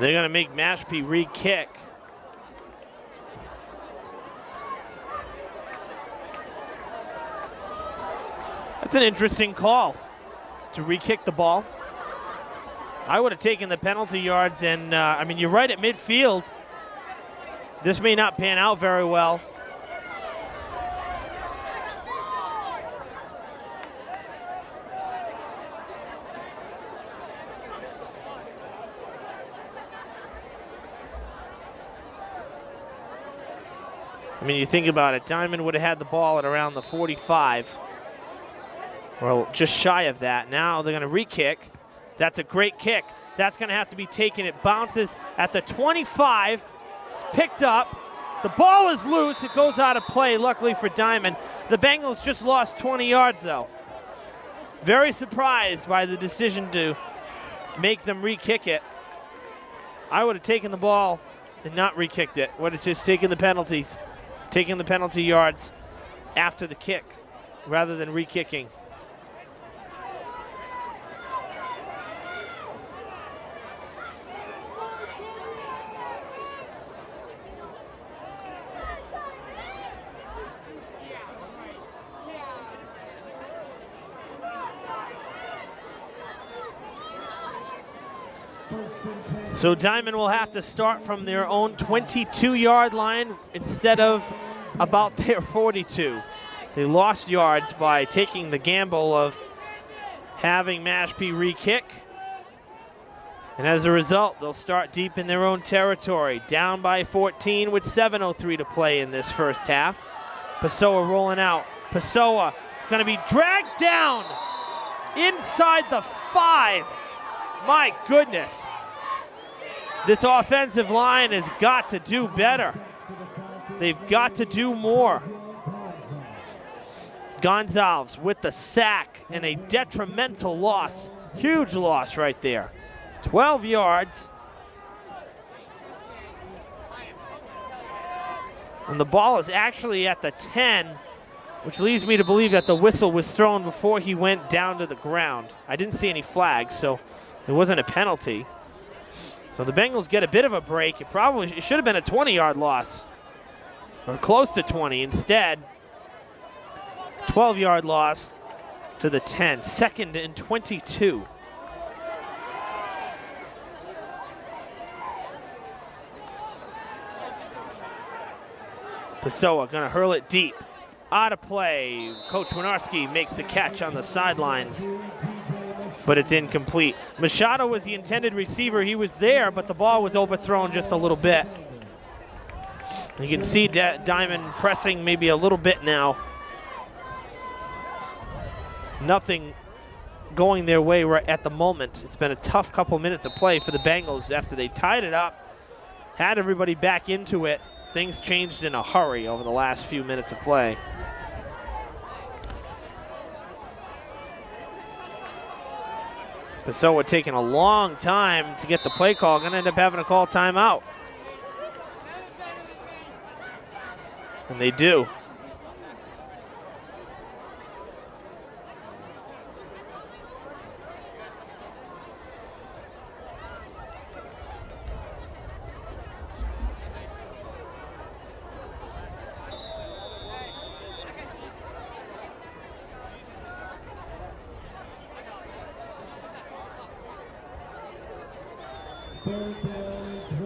They're going to make Mashpee re-kick. That's an interesting call to re-kick the ball. I would have taken the penalty yards, and I mean, you're right at midfield. This may not pan out very well. I mean, you think about it, Diman would have had the ball at around the 45. Well, just shy of that. Now they're going to re-kick. That's a great kick. That's going to have to be taken. It bounces at the 25. It's picked up. The ball is loose. It goes out of play, luckily for Diman. The Bengals just lost 20 yards, though. Very surprised by the decision to make them re-kick it. I would have taken the ball and not re-kicked it. Would have just taken the penalties. Taking the penalty yards after the kick rather than re-kicking. So Diman will have to start from their own 22-yard line instead of about their 42. They lost yards by taking the gamble of having Mashpee re-kick. And as a result, they'll start deep in their own territory, down by 14 with 7:03 to play in this first half. Pessoa rolling out. Pessoa going to be dragged down inside the 5. My goodness. This offensive line has got to do better. They've got to do more. Gonzalez with the sack and a detrimental loss. Huge loss right there. 12 yards. And the ball is actually at the 10, which leads me to believe that the whistle was thrown before he went down to the ground. I didn't see any flags, so there wasn't a penalty. So the Bengals get a bit of a break. It should have been a 20-yard loss, or close to 20. Instead, 12-yard loss to the 10. 2nd and 22. Pessoa gonna hurl it deep. Out of play. Coach Winarski makes the catch on the sidelines, but it's incomplete. Machado was the intended receiver. He was there, but the ball was overthrown just a little bit. You can see Diman pressing maybe a little bit now. Nothing going their way right at the moment. It's been a tough couple minutes of play for the Bengals after they tied it up, had everybody back into it. Things changed in a hurry over the last few minutes of play. Pessoa taking a long time to get the play call. Gonna end up having to call timeout. And they do.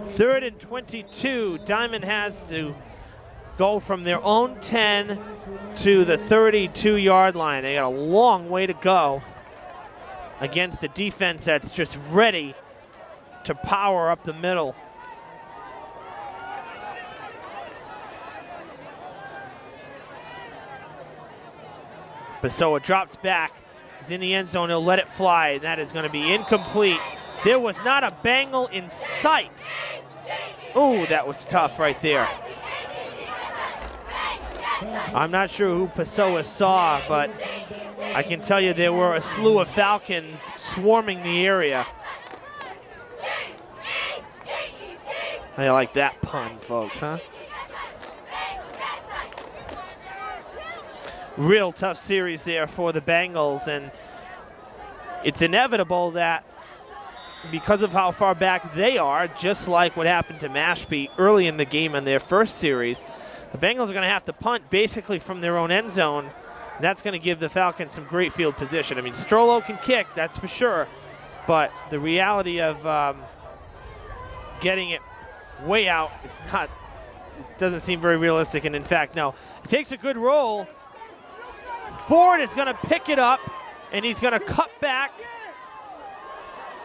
Third and 22. Diman has to go from their own 10 to the 32-yard line. They got a long way to go against a defense that's just ready to power up the middle. Pessoa drops back. He's in the end zone. He'll let it fly, and that is going to be incomplete. There was not a Bengal in sight. Oh, that was tough right there. I'm not sure who Pessoa saw, but I can tell you there were a slew of Falcons swarming the area. How you like that pun, folks, huh? Real tough series there for the Bengals, and it's inevitable that because of how far back they are, just like what happened to Mashpee early in the game in their first series, the Bengals are going to have to punt basically from their own end zone. That's going to give the Falcons some great field position. I mean, Strollo can kick, that's for sure, but the reality of getting it way out, it doesn't seem very realistic, and in fact, no. It takes a good roll. Ford is going to pick it up, and he's going to cut back.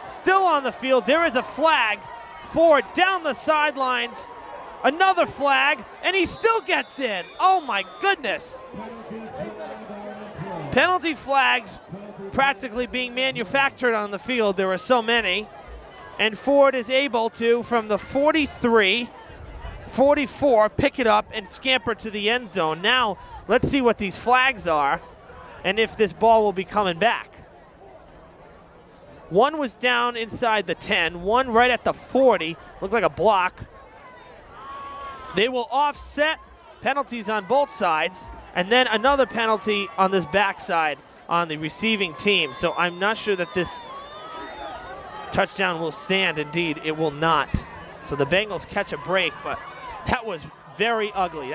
Still on the field, there is a flag. Ford down the sidelines, another flag, and he still gets in. Oh my goodness. Penalty flags practically being manufactured on the field. There are so many. And Ford is able to, from the 43, 44, pick it up and scamper to the end zone. Now, let's see what these flags are and if this ball will be coming back. One was down inside the 10, one right at the 40. Looks like a block. They will offset penalties on both sides, and then another penalty on this backside on the receiving team. So I'm not sure that this touchdown will stand. Indeed, it will not. So the Bengals catch a break, but that was very ugly.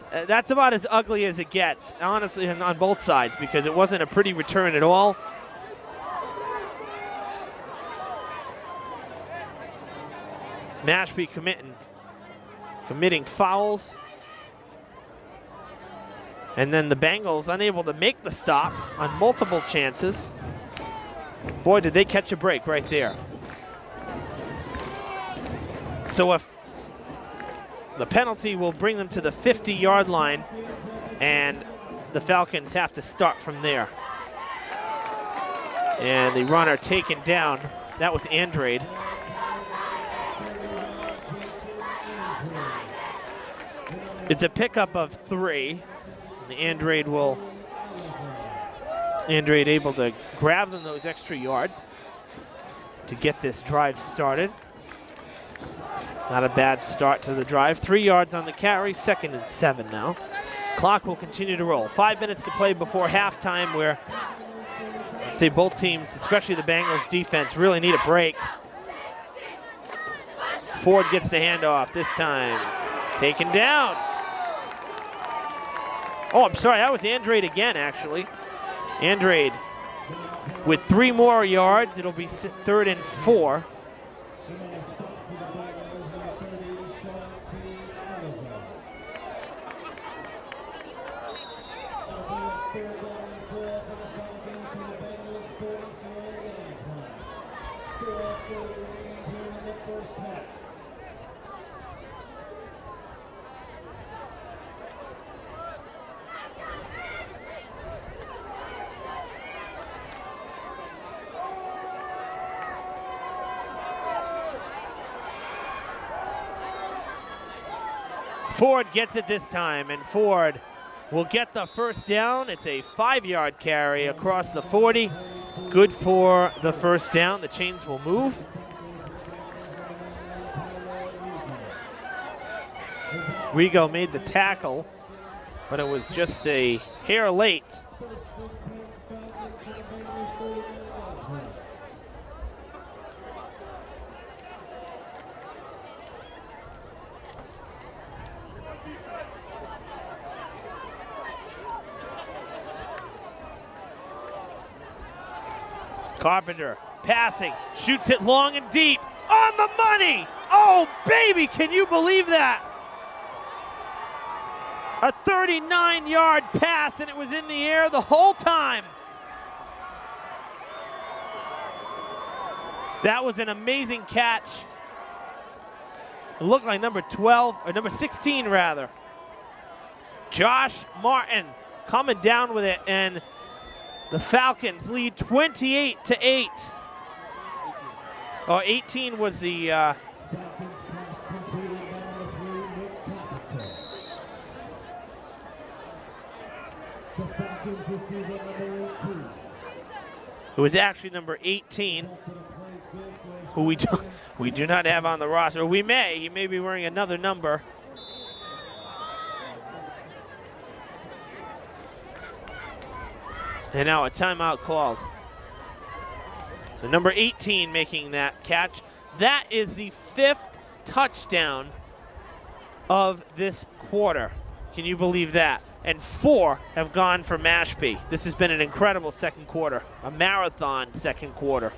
That's about as ugly as it gets, honestly, on both sides, because it wasn't a pretty return at all. Mashpee committing fouls. And then the Bengals unable to make the stop on multiple chances. Boy, did they catch a break right there. So if the penalty will bring them to the 50-yard line, and the Falcons have to start from there. And the runner taken down. That was Andrade. It's a pickup of 3. And Andrade able to grab them those extra yards to get this drive started. Not a bad start to the drive. 3 yards on the carry, 2nd and 7 now. Clock will continue to roll. 5 minutes to play before halftime, where I'd say both teams, especially the Bengals defense, really need a break. Ford gets the handoff this time. Taken down. Oh, I'm sorry, that was Andrade again, actually. Andrade with 3 more yards. It'll be 3rd and 4. Ford gets it this time, and Ford will get the first down. It's a 5-yard carry across the 40. Good for the first down. The chains will move. Rigo made the tackle, but it was just a hair late. Carpenter passing, shoots it long and deep, on the money! Oh, baby, can you believe that? A 39-yard pass, and it was in the air the whole time. That was an amazing catch. It looked like number 12, or number 16 rather. Josh Martin coming down with it, and the Falcons lead 28-8. Oh, 18 was the it was actually number 18, who we do not have on the roster. He may be wearing another number. And now a timeout called. So number 18 making that catch. That is the 5th touchdown of this quarter. Can you believe that? And 4 have gone for Mashpee. This has been an incredible second quarter, a marathon second quarter.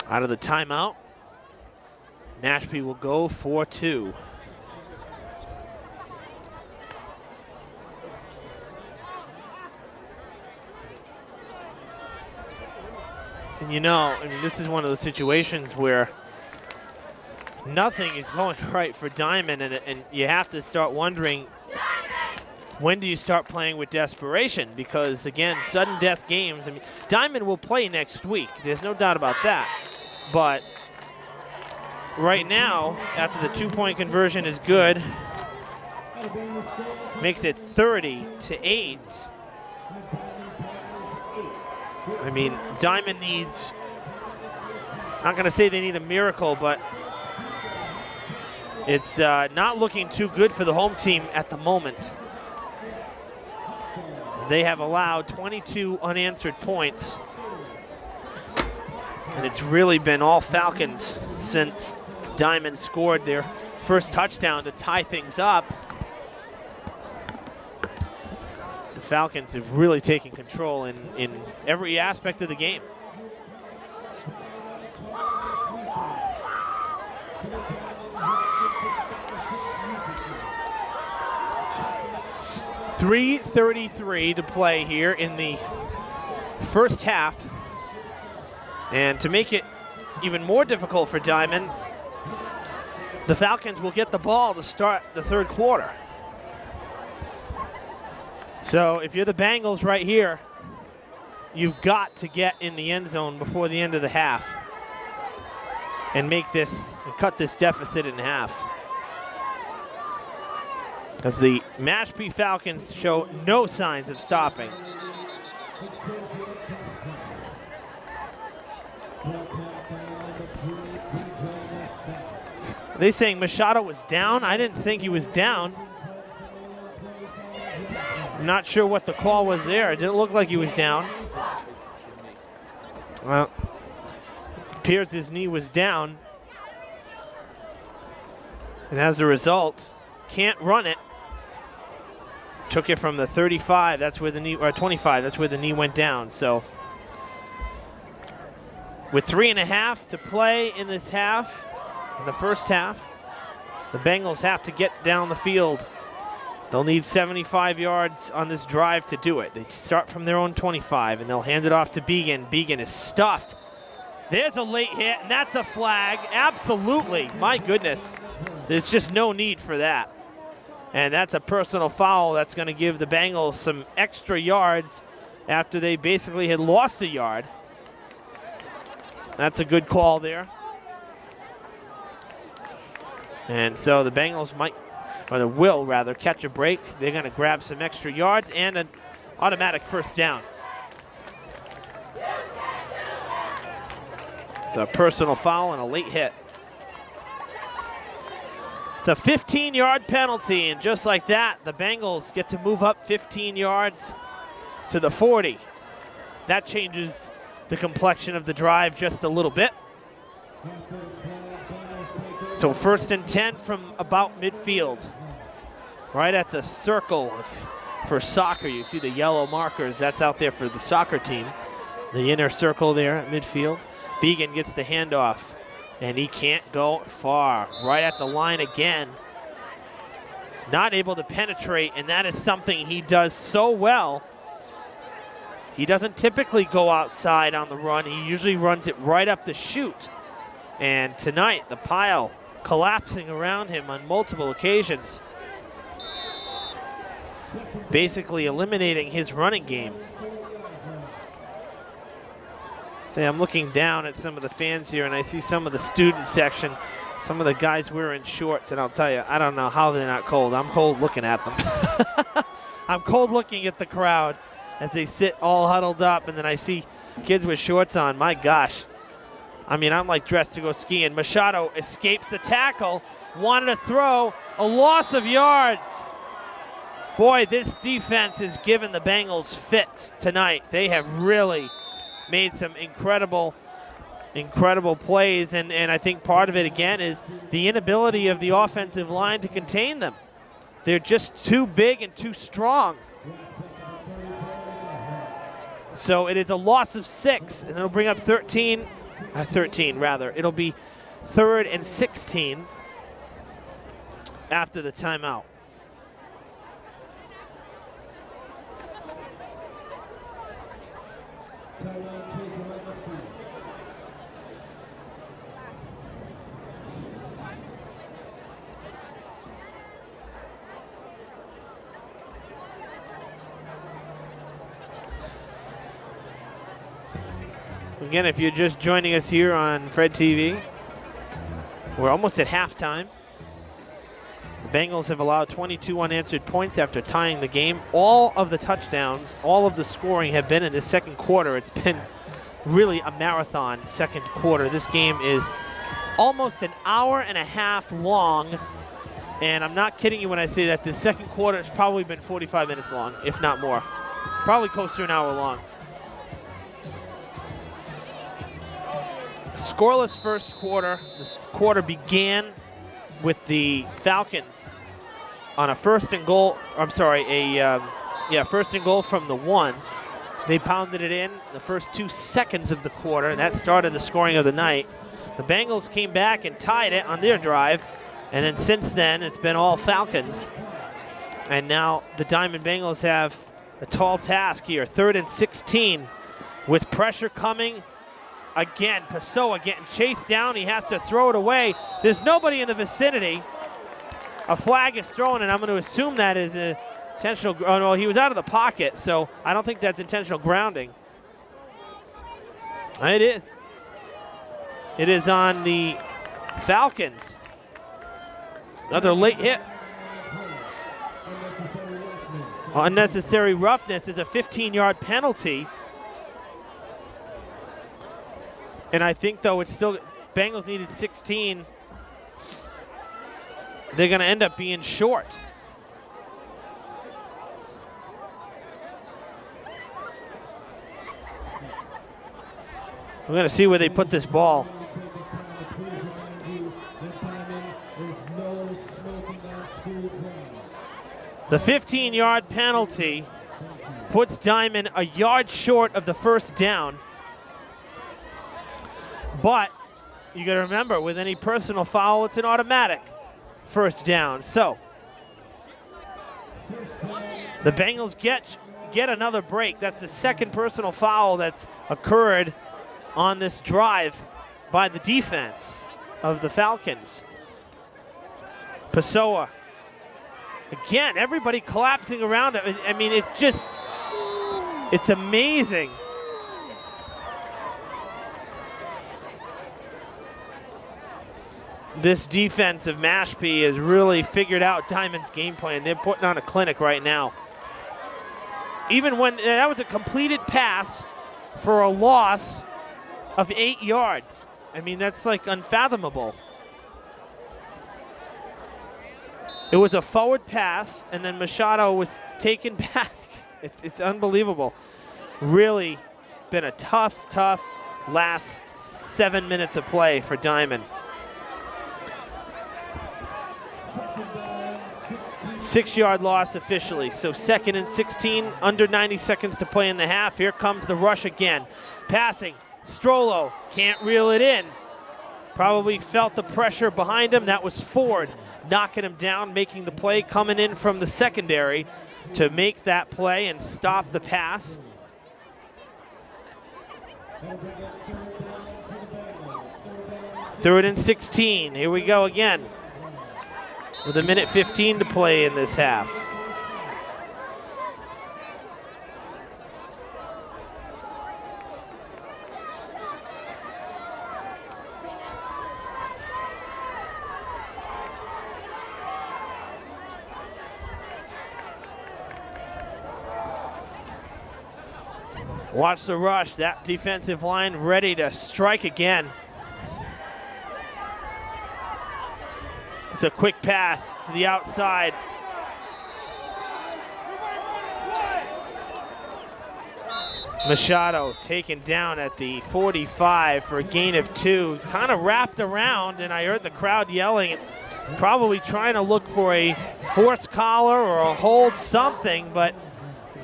Out of the timeout, Mashpee will go 4-2. And you know, I mean, this is one of those situations where nothing is going right for Diman, and you have to start wondering, when do you start playing with desperation? Because, again, sudden death games. I mean, Diman will play next week. There's no doubt about that. But right now, after the 2-point conversion is good, makes it 30-8. I mean, Diman needs, not going to say they need a miracle, but it's not looking too good for the home team at the moment. They have allowed 22 unanswered points. And it's really been all Falcons since Diman scored their first touchdown to tie things up. The Falcons have really taken control in every aspect of the game. .333 to play here in the first half. And to make it even more difficult for Diman, the Falcons will get the ball to start the third quarter. So if you're the Bengals right here, you've got to get in the end zone before the end of the half and cut this deficit in half. Because the Mashpee Falcons show no signs of stopping. Are they saying Machado was down? I didn't think he was down. I'm not sure what the call was there. It didn't look like he was down. Well, it appears his knee was down. And as a result, can't run it. Took it from the 35, that's where the knee, or 25, that's where the knee went down. So with 3.5 to play in this half, in the first half, the Bengals have to get down the field. They'll need 75 yards on this drive to do it. They start from their own 25, and they'll hand it off to Began. Began is stuffed. There's a late hit, and that's a flag. Absolutely. My goodness. There's just no need for that. And that's a personal foul that's going to give the Bengals some extra yards after they basically had lost a yard. That's a good call there. And so the Bengals might, or they will rather, catch a break. They're going to grab some extra yards and an automatic first down. It's a personal foul and a late hit. It's a 15-yard penalty, and just like that, the Bengals get to move up 15 yards to the 40. That changes the complexion of the drive just a little bit. So 1st and 10 from about midfield, right at the circle for soccer. You see the yellow markers, that's out there for the soccer team. The inner circle there at midfield. Began gets the handoff. And he can't go far. Right at the line again. Not able to penetrate, and that is something he does so well. He doesn't typically go outside on the run. He usually runs it right up the chute. And tonight, the pile collapsing around him on multiple occasions. Basically eliminating his running game. I'm looking down at some of the fans here, and I see some of the student section, some of the guys wearing shorts, and I'll tell you, I don't know how they're not cold. I'm cold looking at them. I'm cold looking at the crowd as they sit all huddled up, and then I see kids with shorts on. My gosh. I mean, I'm like dressed to go skiing. Machado escapes the tackle, wanted to throw, a loss of yards. Boy, this defense has given the Bengals fits tonight. They have really made some incredible plays, and I think part of it, again, is the inability of the offensive line to contain them. They're just too big and too strong. So it is a loss of 6, and it'll bring up 13 rather. It'll be 3rd and 16 after the timeout. Again, if you're just joining us here on Fred TV, we're almost at halftime. The Bengals have allowed 22 unanswered points after tying the game. All of the touchdowns, all of the scoring have been in the second quarter. It's been really a marathon second quarter. This game is almost an hour and a half long, And I'm not kidding you when I say that the second quarter has probably been 45 minutes long, if not more. Probably close to an hour long. Scoreless first quarter. This quarter began with the Falcons on a first and goal. I'm sorry, first and goal from the 1. They pounded it in the first 2 seconds of the quarter, and that started the scoring of the night. The Bengals came back and tied it on their drive, and then since then it's been all Falcons. And now the Diamond Bengals have a tall task here. 3rd and 16 with pressure coming. Again, Pessoa getting chased down. He has to throw it away. There's nobody in the vicinity. A flag is thrown, and I'm going to assume that is a intentional. Oh, no, he was out of the pocket, so I don't think that's intentional grounding. It is. It is on the Falcons. Another late hit. Unnecessary roughness is a 15-yard penalty. And I think, though, it's still, Bengals needed 16. They're going to end up being short. We're going to see where they put this ball. The 15-yard penalty puts Diamond a yard short of the first down. But you got to remember, with any personal foul, it's an automatic first down. So the Bengals get another break. That's the second personal foul that's occurred on this drive by the defense of the Falcons. Pessoa. Again, everybody collapsing around it. I mean, it's amazing. This defense of Mashpee has really figured out Diamond's game plan. They're putting on a clinic right now. Even when that was a completed pass for a loss of 8 yards. I mean, that's like unfathomable. It was a forward pass, and then Machado was taken back. It's unbelievable. Really been a tough last 7 minutes of play for Diamond. 6-yard loss officially. So 2nd and 16, under 90 seconds to play in the half. Here comes the rush again. Passing, Strollo can't reel it in. Probably felt the pressure behind him. That was Ford knocking him down, making the play, coming in from the secondary to make that play and stop the pass. Third and 16. Here we go again, with 1:15 to play in this half. Watch the rush. That defensive line ready to strike again. It's a quick pass to the outside. Machado taken down at the 45 for a gain of 2. Kind of wrapped around, and I heard the crowd yelling, probably trying to look for a horse collar or a hold something, but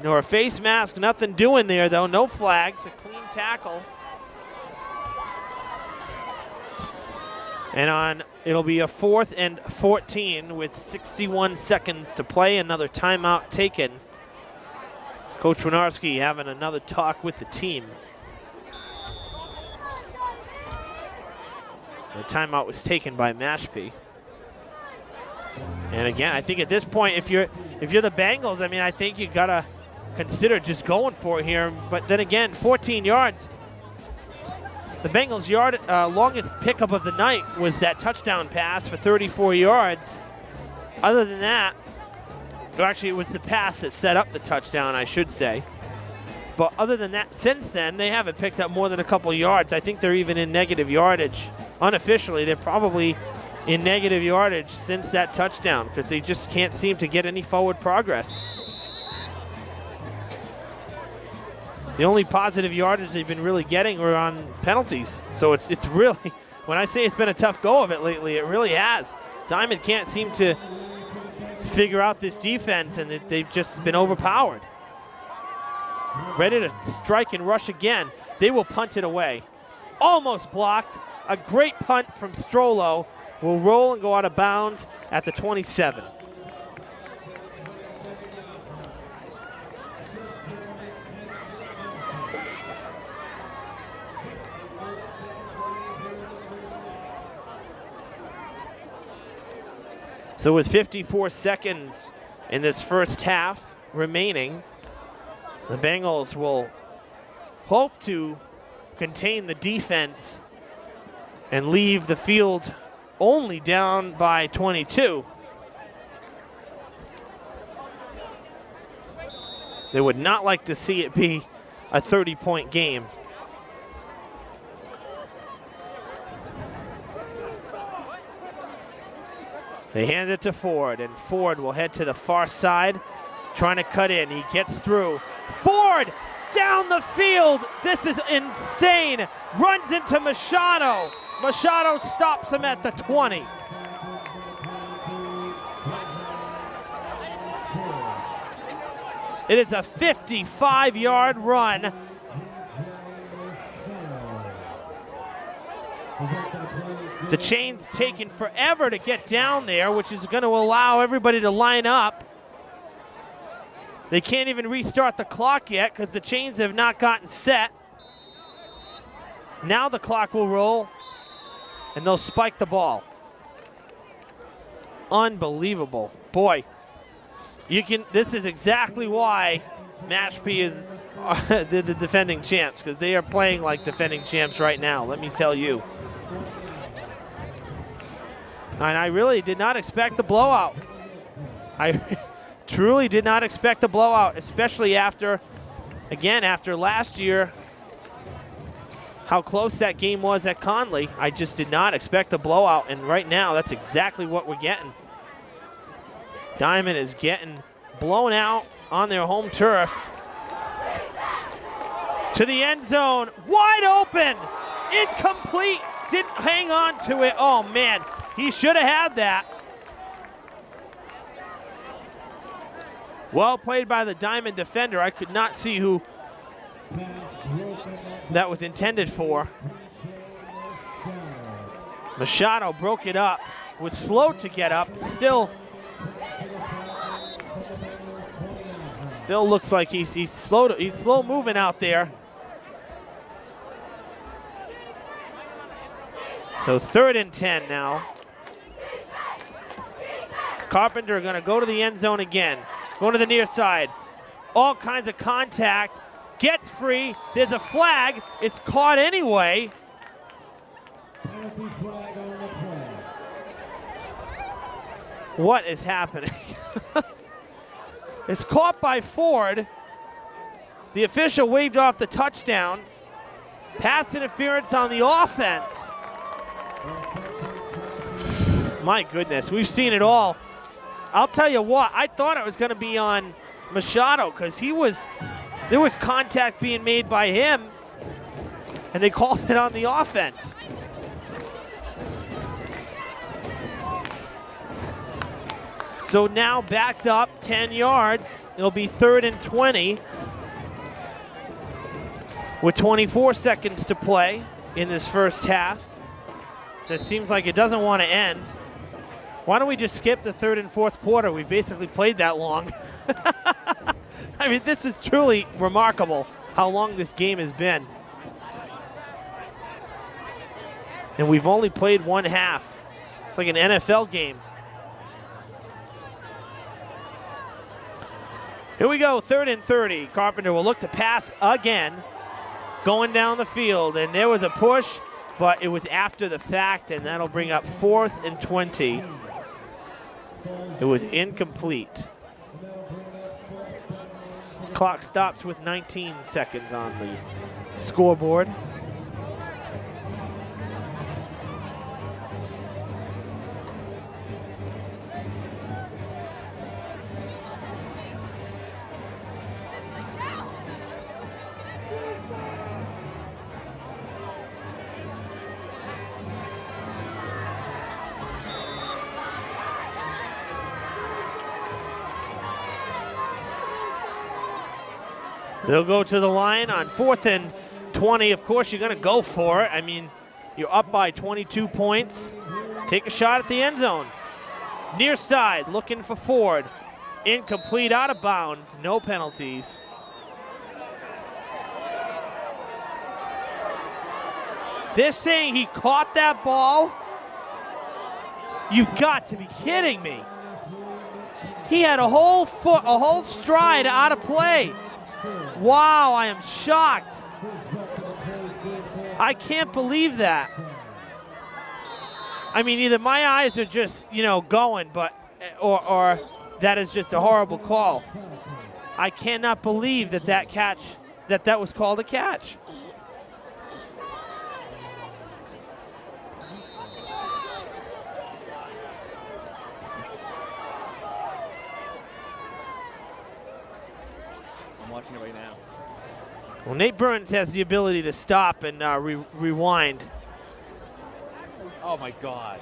or a face mask, nothing doing there though. No flags, a clean tackle. And it'll be a 4th and 14 with 61 seconds to play. Another timeout taken. Coach Winarski having another talk with the team. The timeout was taken by Mashpee. And again, I think at this point, if you're the Bengals, I mean, I think you gotta consider just going for it here. But then again, 14 yards. The Bengals' longest pickup of the night was that touchdown pass for 34 yards. Other than that, or actually it was the pass that set up the touchdown, I should say. But other than that, since then, they haven't picked up more than a couple yards. I think they're even in negative yardage. Unofficially, they're probably in negative yardage since that touchdown because they just can't seem to get any forward progress. The only positive yardage they've been really getting were on penalties. So it's really, when I say it's been a tough go of it lately, it really has. Diamond can't seem to figure out this defense, and they've just been overpowered. Ready to strike and rush again. They will punt it away. Almost blocked. A great punt from Strollo. Will roll and go out of bounds at the 27. So with 54 seconds in this first half remaining, the Bengals will hope to contain the defense and leave the field only down by 22. They would not like to see it be a 30-point game. They hand it to Ford, and Ford will head to the far side, trying to cut in. He gets through. Ford down the field. This is insane. Runs into Machado. Machado stops him at the 20. It is a 55-yard run. The chain's taking forever to get down there, which is going to allow everybody to line up. They can't even restart the clock yet because the chains have not gotten set. Now the clock will roll, and they'll spike the ball. Unbelievable. Boy, this is exactly why Mashpee is the defending champs, because they are playing like defending champs right now, let me tell you. And I really did not expect the blowout. I truly did not expect the blowout, especially after last year, how close that game was at Conley. I just did not expect the blowout, and right now, that's exactly what we're getting. Diamond is getting blown out on their home turf. To the end zone, wide open, incomplete, didn't hang on to it. Oh man, he should have had that. Well played by the Diamond defender. I could not see who that was intended for. Machado broke it up, was slow to get up, still looks like he's slow moving out there. So 3rd and 10 now. Carpenter going to go to the end zone again. Going to the near side. All kinds of contact. Gets free. There's a flag. It's caught anyway. Penalty flag on the play. What is happening? It's caught by Ford. The official waved off the touchdown. Pass interference on the offense. My goodness, we've seen it all. I'll tell you what, I thought it was going to be on Machado because there was contact being made by him, and they called it on the offense. So now backed up 10 yards. It'll be 3rd and 20 with 24 seconds to play in this first half. That seems like it doesn't want to end. Why don't we just skip the 3rd and 4th quarter? We've basically played that long. I mean, this is truly remarkable how long this game has been. And we've only played one half. It's like an NFL game. Here we go, 3rd and 30. Carpenter will look to pass again, going down the field. And there was a push, but it was after the fact, and that'll bring up 4th and 20. It was incomplete. Clock stops with 19 seconds on the scoreboard. They'll go to the line on 4th and 20. Of course, you're going to go for it. I mean, you're up by 22 points. Take a shot at the end zone. Near side, looking for Ford. Incomplete, out of bounds, no penalties. They're saying he caught that ball? You've got to be kidding me. He had a whole foot, a whole stride out of play. Wow, I am shocked. I can't believe that. I mean, either my eyes are just, you know, going, but or that is just a horrible call. I cannot believe that that was called a catch. Watching it right now. Well, Nate Burns has the ability to stop and rewind. Oh my God.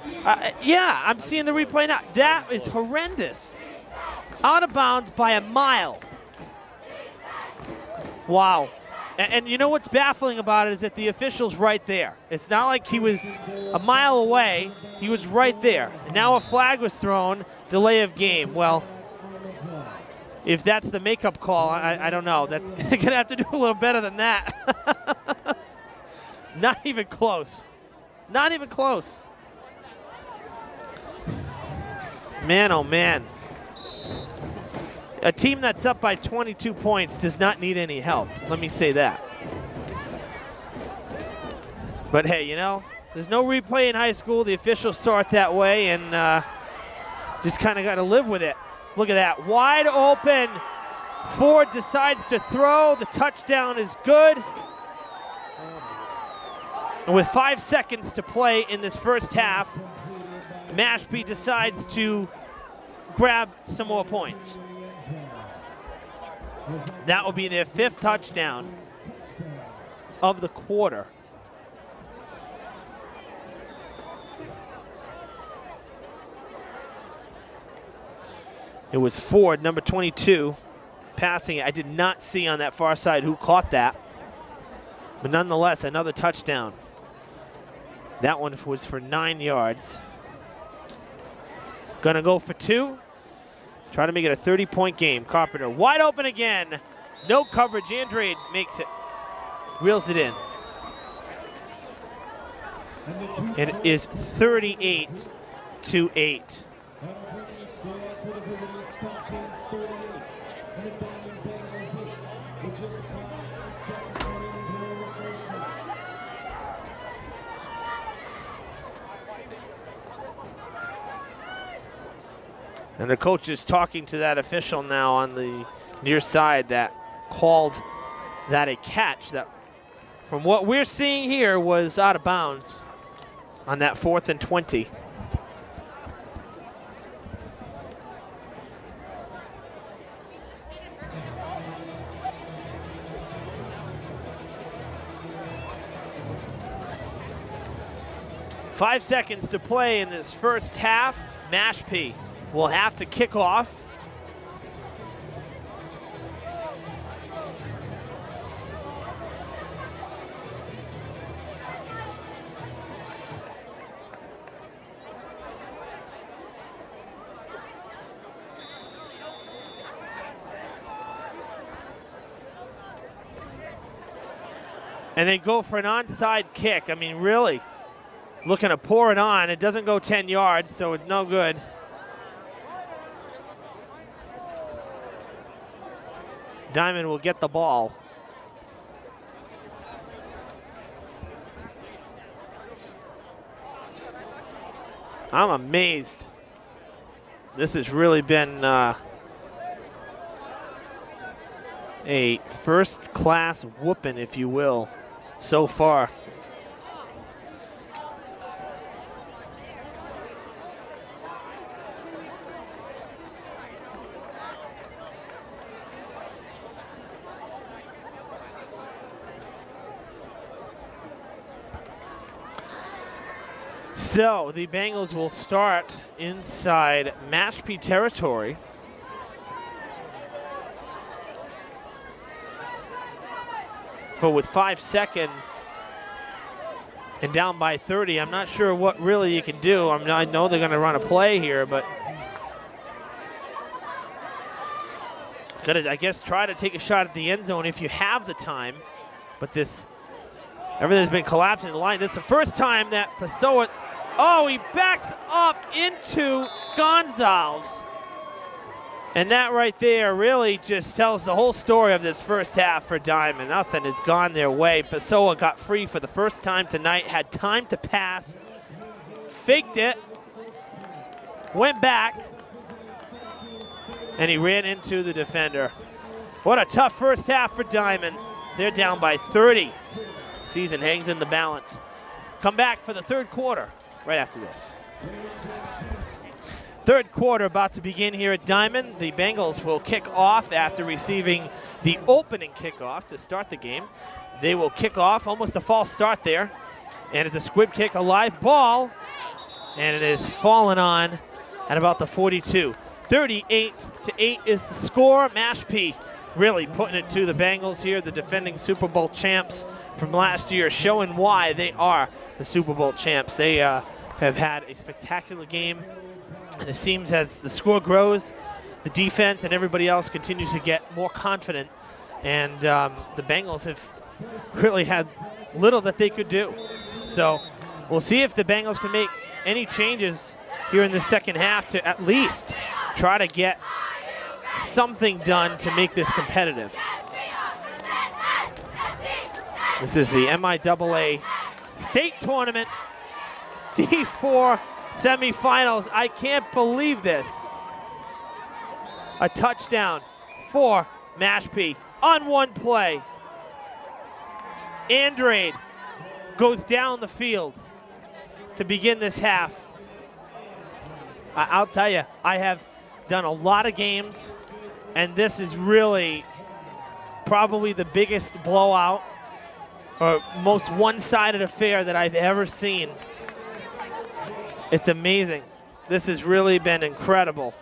Yeah, I'm seeing the replay now. That is horrendous. Out of bounds by a mile. Wow. And you know what's baffling about it is that the official's right there. It's not like he was a mile away. He was right there. And now a flag was thrown, delay of game. Well, if that's the makeup call, I don't know. They're going to have to do a little better than that. Not even close. Not even close. Man, oh man. A team that's up by 22 points does not need any help. Let me say that. But hey, you know, there's no replay in high school. The officials saw it that way and just kind of got to live with it. Look at that, wide open. Ford decides to throw. The touchdown is good. And with 5 seconds to play in this first half, Mashpee decides to grab some more points. That will be their 5th touchdown of the quarter. It was Ford, number 22, passing it. I did not see on that far side who caught that. But nonetheless, another touchdown. That one was for 9 yards. Gonna go for 2. Try to make it a 30-point game. Carpenter wide open again. No coverage. Andrade makes it. Reels it in. And it is 38-8. And the coach is talking to that official now on the near side that called that a catch that, from what we're seeing here, was out of bounds on that 4th and 20. Five seconds to play in this first half. Mashpee will have to kick off. And they go for an onside kick. I mean, really looking to pour it on. It doesn't go 10 yards, so it's no good. Diman will get the ball. I'm amazed. This has really been a first-class whooping, if you will, so far. So the Bengals will start inside Mashpee territory. But with 5 seconds and down by 30, I'm not sure what really you can do. I know they're going to run a play here, but I guess try to take a shot at the end zone if you have the time. But everything's been collapsing in the line. This is the first time that Pessoa, he backs up into Gonzalez. And that right there really just tells the whole story of this first half for Diman. Nothing has gone their way. Pessoa got free for the first time tonight, had time to pass, faked it, went back, and he ran into the defender. What a tough first half for Diman. They're down by 30. Season hangs in the balance. Come back for the third quarter right after this. Third quarter about to begin here at Diman. The Bengals will kick off after receiving the opening kickoff to start the game. They will kick off, almost a false start there. And it's a squib kick, a live ball. And it is fallen on at about the 42. 38-8 is the score. Mashpee really putting it to the Bengals here, the defending Super Bowl champs from last year, showing why they are the Super Bowl champs. They have had a spectacular game. And it seems as the score grows, the defense and everybody else continues to get more confident. And the Bengals have really had little that they could do. So we'll see if the Bengals can make any changes here in the second half to at least try to get something done to make this competitive. This is the MIAA State Tournament D4 semifinals. I can't believe this. A touchdown for Mashpee on one play. Andrade goes down the field to begin this half. I'll tell you, I have done a lot of games, and this is really probably the biggest blowout or most one-sided affair that I've ever seen. It's amazing. This has really been incredible.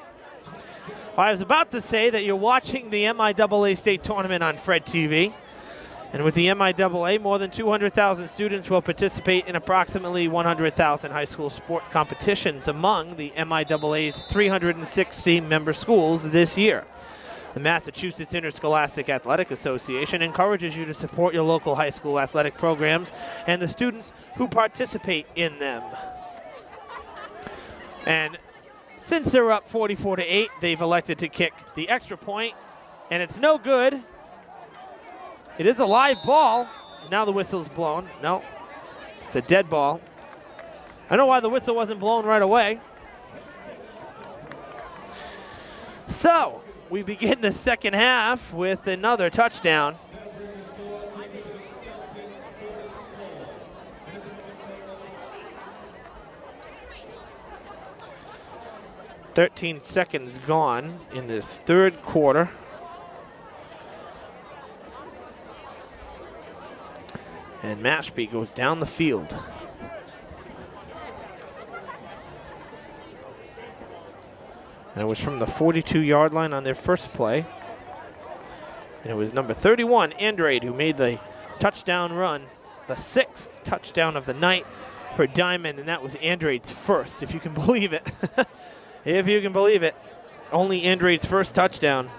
I was about to say that you're watching the MIAA State Tournament on Fred TV. And with the MIAA, more than 200,000 students will participate in approximately 100,000 high school sport competitions among the MIAA's 360 member schools this year. The Massachusetts Interscholastic Athletic Association encourages you to support your local high school athletic programs and the students who participate in them. And since they're up 44-8, they've elected to kick the extra point, and it's no good. It is a live ball. Now the whistle's blown. No, it's a dead ball. I don't know why the whistle wasn't blown right away. So we begin the second half with another touchdown. .13 seconds gone in this third quarter. And Mashpee goes down the field. And it was from the 42-yard line on their first play. And it was number 31, Andrade, who made the touchdown run, the 6th touchdown of the night for Diman, and that was Andrade's first, if you can believe it. If you can believe it. Only Andrade's first touchdown.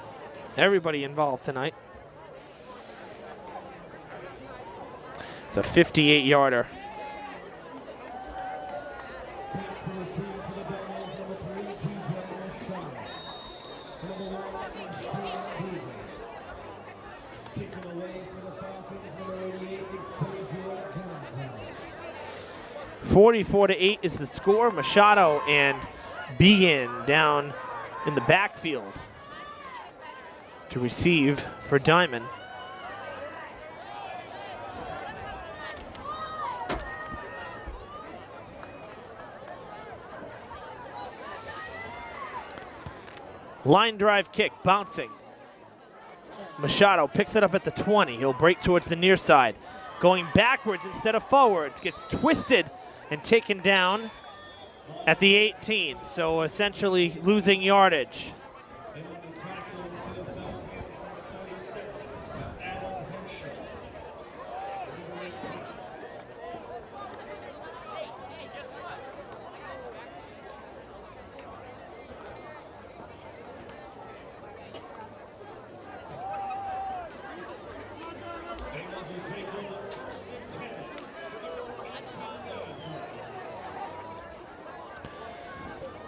Everybody involved tonight. It's a 58-yarder. .44-8 is the score. Machado and Began down in the backfield to receive for Diman. Line drive kick, bouncing. Machado picks it up at the 20. He'll break towards the near side. Going backwards instead of forwards. Gets twisted and taken down at the 18. So essentially losing yardage.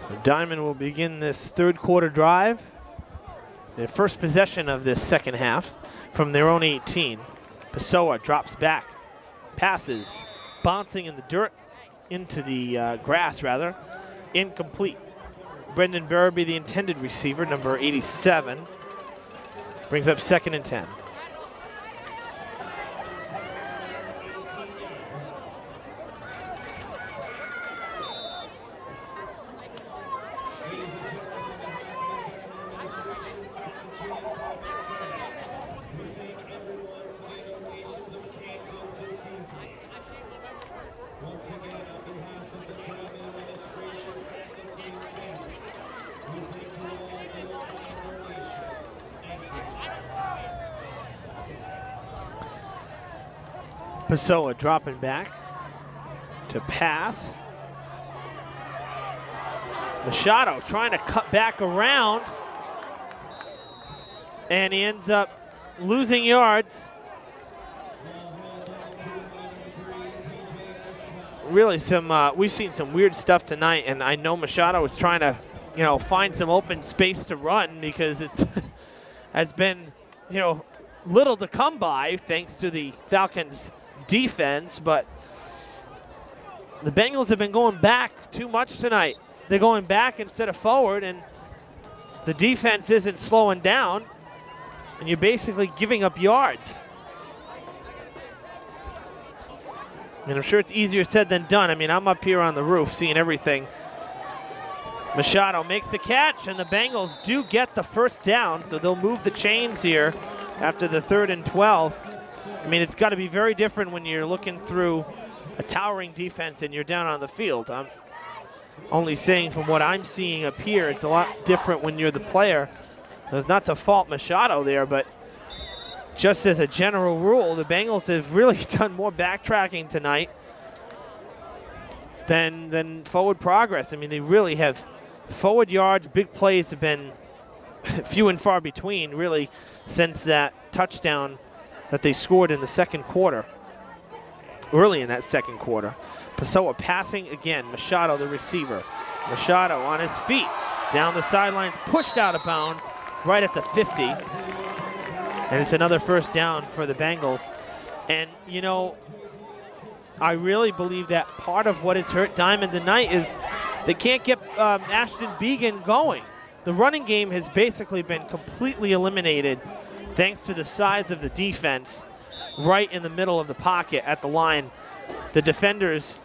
So Diman will begin this third quarter drive. Their first possession of this second half from their own 18. Pessoa drops back, passes, bouncing in the dirt, into the grass rather, incomplete. Brendan Barabee, the intended receiver, number 87, brings up 2nd and 10. Pessoa dropping back to pass. Machado trying to cut back around, and he ends up losing yards. Really we've seen some weird stuff tonight, and I know Machado was trying to, find some open space to run because it's has been, little to come by thanks to the Falcons' defense, but the Bengals have been going back too much tonight. They're going back instead of forward, and the defense isn't slowing down, and you're basically giving up yards. And I'm sure it's easier said than done. I mean, I'm up here on the roof seeing everything. Machado makes the catch, and the Bengals do get the first down, so they'll move the chains here after the 3rd and 12. I mean, it's got to be very different when you're looking through a towering defense and you're down on the field. I'm only saying from what I'm seeing up here, it's a lot different when you're the player. So it's not to fault Machado there, but just as a general rule, the Bengals have really done more backtracking tonight than forward progress. I mean, they really have. Forward yards, big plays have been few and far between, really, since that touchdown that they scored in the second quarter, early in that second quarter. Pessoa passing again. Machado, the receiver. Machado on his feet, down the sidelines, pushed out of bounds, right at the 50. And it's another first down for the Bengals. And, I really believe that part of what has hurt Diman tonight is they can't get Ashton Began going. The running game has basically been completely eliminated thanks to the size of the defense right in the middle of the pocket at the line. The defenders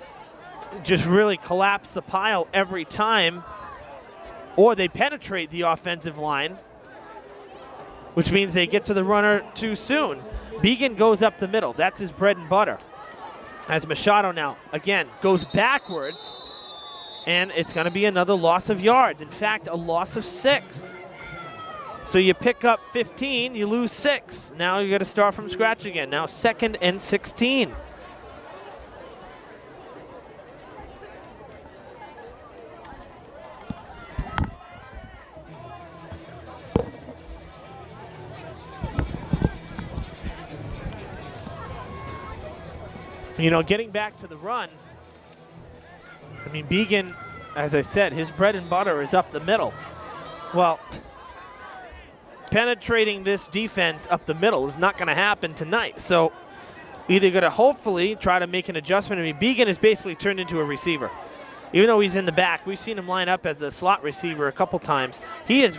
just really collapse the pile every time, or they penetrate the offensive line, which means they get to the runner too soon. Began goes up the middle. That's his bread and butter. As Machado now, again, goes backwards, and it's going to be another loss of yards. In fact, a loss of 6. So you pick up 15, you lose 6. Now you got to start from scratch again. Now 2nd and 16. Getting back to the run, I mean, Began, as I said, his bread and butter is up the middle. Well, penetrating this defense up the middle is not going to happen tonight. So either going to hopefully try to make an adjustment. I mean, Began is basically turned into a receiver. Even though he's in the back, we've seen him line up as a slot receiver a couple times. He has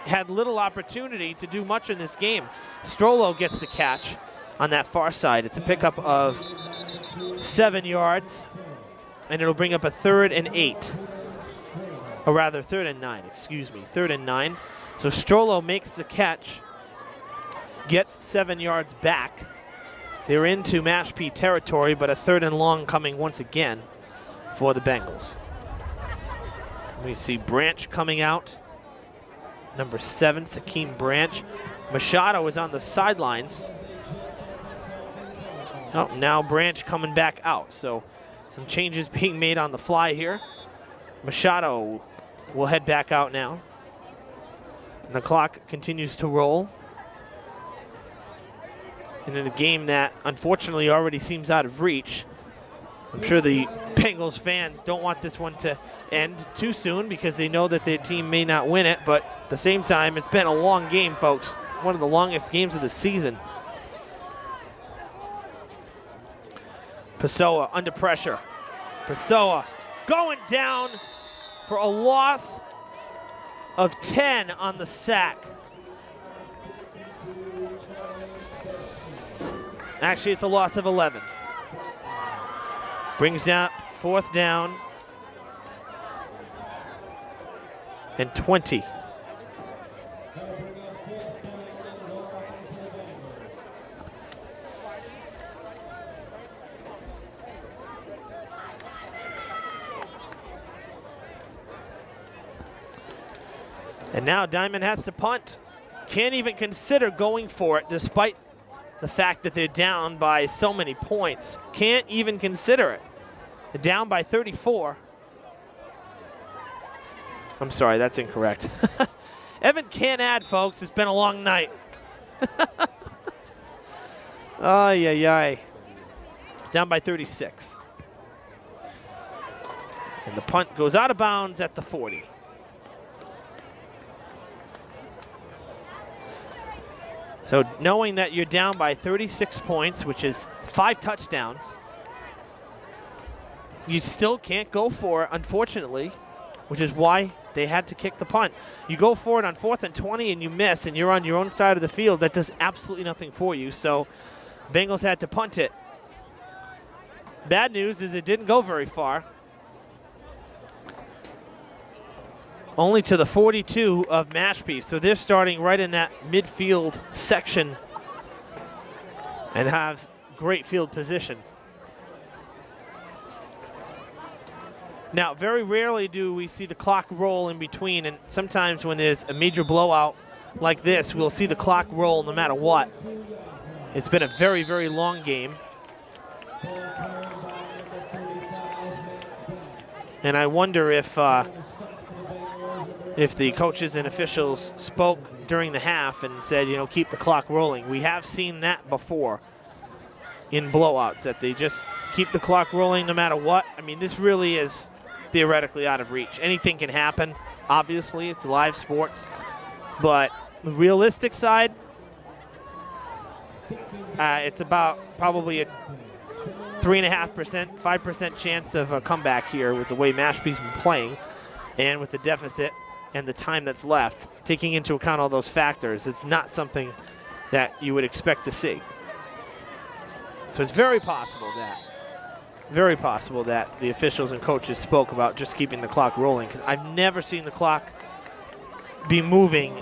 had little opportunity to do much in this game. Strollo gets the catch on that far side. It's a pickup of 7 yards, and it'll bring up a 3rd and 8. Or rather, 3rd and 9, excuse me, 3rd and 9. So Strollo makes the catch, gets 7 yards back. They're into Mashpee territory, but a 3rd and long coming once again for the Bengals. We see Branch coming out. Number 7, Sakeem Branch. Machado is on the sidelines. Oh, now Branch coming back out. So some changes being made on the fly here. Machado will head back out now. And the clock continues to roll. And in a game that unfortunately already seems out of reach. I'm sure the Bengals fans don't want this one to end too soon because they know that their team may not win it, but at the same time, it's been a long game, folks. One of the longest games of the season. Pessoa under pressure. Pessoa going down for a loss of 10 on the sack. Actually, it's a loss of 11. Brings down 4th down and 20. And now Diman has to punt. Can't even consider going for it despite the fact that they're down by so many points. Can't even consider it. They're down by 34. I'm sorry, that's incorrect. Evan can't add, folks. It's been a long night. Ay, ay, ay. Down by 36. And the punt goes out of bounds at the 40. So knowing that you're down by 36 points, which is 5 touchdowns, you still can't go for it, unfortunately, which is why they had to kick the punt. You go for it on 4th and 20 and you miss and you're on your own side of the field. That does absolutely nothing for you. So the Bengals had to punt it. Bad news is it didn't go very far. Only to the 42 of Mashpee. So they're starting right in that midfield section and have great field position. Now, very rarely do we see the clock roll in between, and sometimes when there's a major blowout like this, we'll see the clock roll no matter what. It's been a very, very long game. And I wonder if the coaches and officials spoke during the half and said, you know, keep the clock rolling. We have seen that before in blowouts, that they just keep the clock rolling no matter what. I mean, this really is theoretically out of reach. Anything can happen. Obviously, it's live sports. But the realistic side, it's about probably a 3.5%, 5% chance of a comeback here with the way Mashpee's been playing and with the deficit and the time that's left. Taking into account all those factors, it's not something that you would expect to see. So it's very possible that the officials and coaches spoke about just keeping the clock rolling, because I've never seen the clock be moving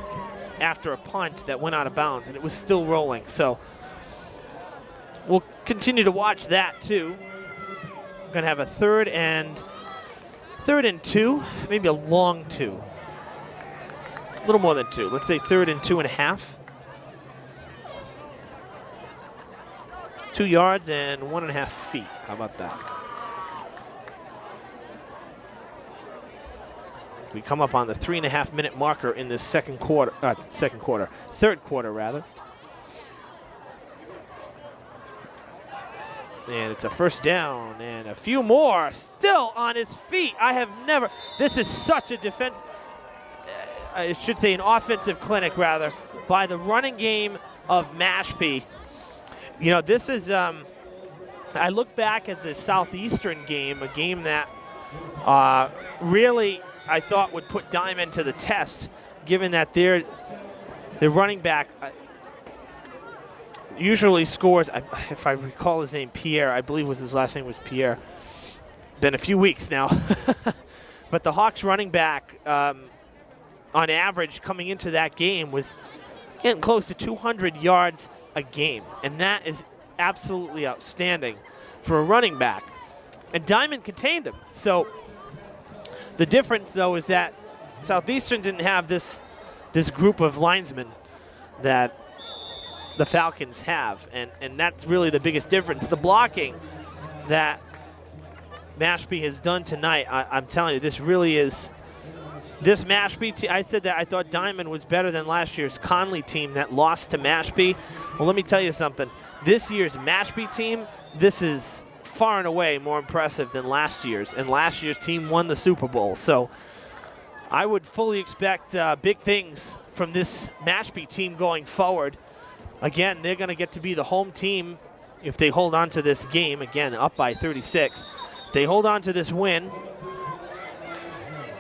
after a punt that went out of bounds and it was still rolling. So we'll continue to watch that too. We're gonna have a third and 2, maybe a long 2. A little more than 2. Let's say 3rd and 2.5. 2 yards and 1.5 feet. How about that? We come up on the 3.5-minute marker in this third quarter rather. And it's a first down and a few more. Still on his feet. This is such a defense. I should say an offensive clinic rather by the running game of Mashpee. You know, this is, I look back at the Southeastern game, a game that really I thought would put Diman to the test, given that their running back usually scores, if I recall his name, Pierre, I believe his last name was Pierre. Been a few weeks now. But the Hawks running back, on average, coming into that game was getting close to 200 yards a game, and that is absolutely outstanding for a running back. And Diman contained him. So the difference, though, is that Southeastern didn't have this group of linesmen that the Falcons have, and that's really the biggest difference. The blocking that Mashpee has done tonight, I'm telling you, this really is This Mashpee team, I said that I thought Diman was better than last year's Conley team that lost to Mashpee. Well, let me tell you something. This year's Mashpee team, this is far and away more impressive than last year's, and last year's team won the Super Bowl. So I would fully expect big things from this Mashpee team going forward. Again, they're going to get to be the home team if they hold on to this game. Again, up by 36. If they hold on to this win,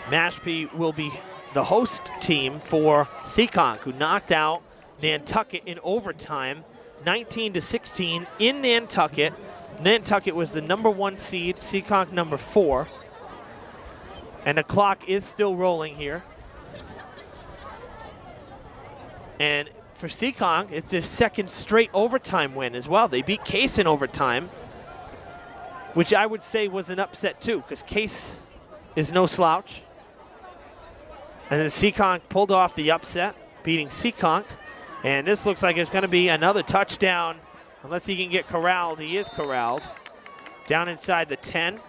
Mashpee will be the host team for Seekonk, who knocked out Nantucket in overtime, 19-16 in Nantucket. Nantucket was the #1 seed, Seekonk #4. And the clock is still rolling here. And for Seekonk, it's their second straight overtime win as well. They beat Case in overtime, which I would say was an upset too, because Case is no slouch. And then Seekonk pulled off the upset, beating Seekonk. And this looks like it's going to be another touchdown. Unless he can get corralled, he is corralled. Down inside the 10.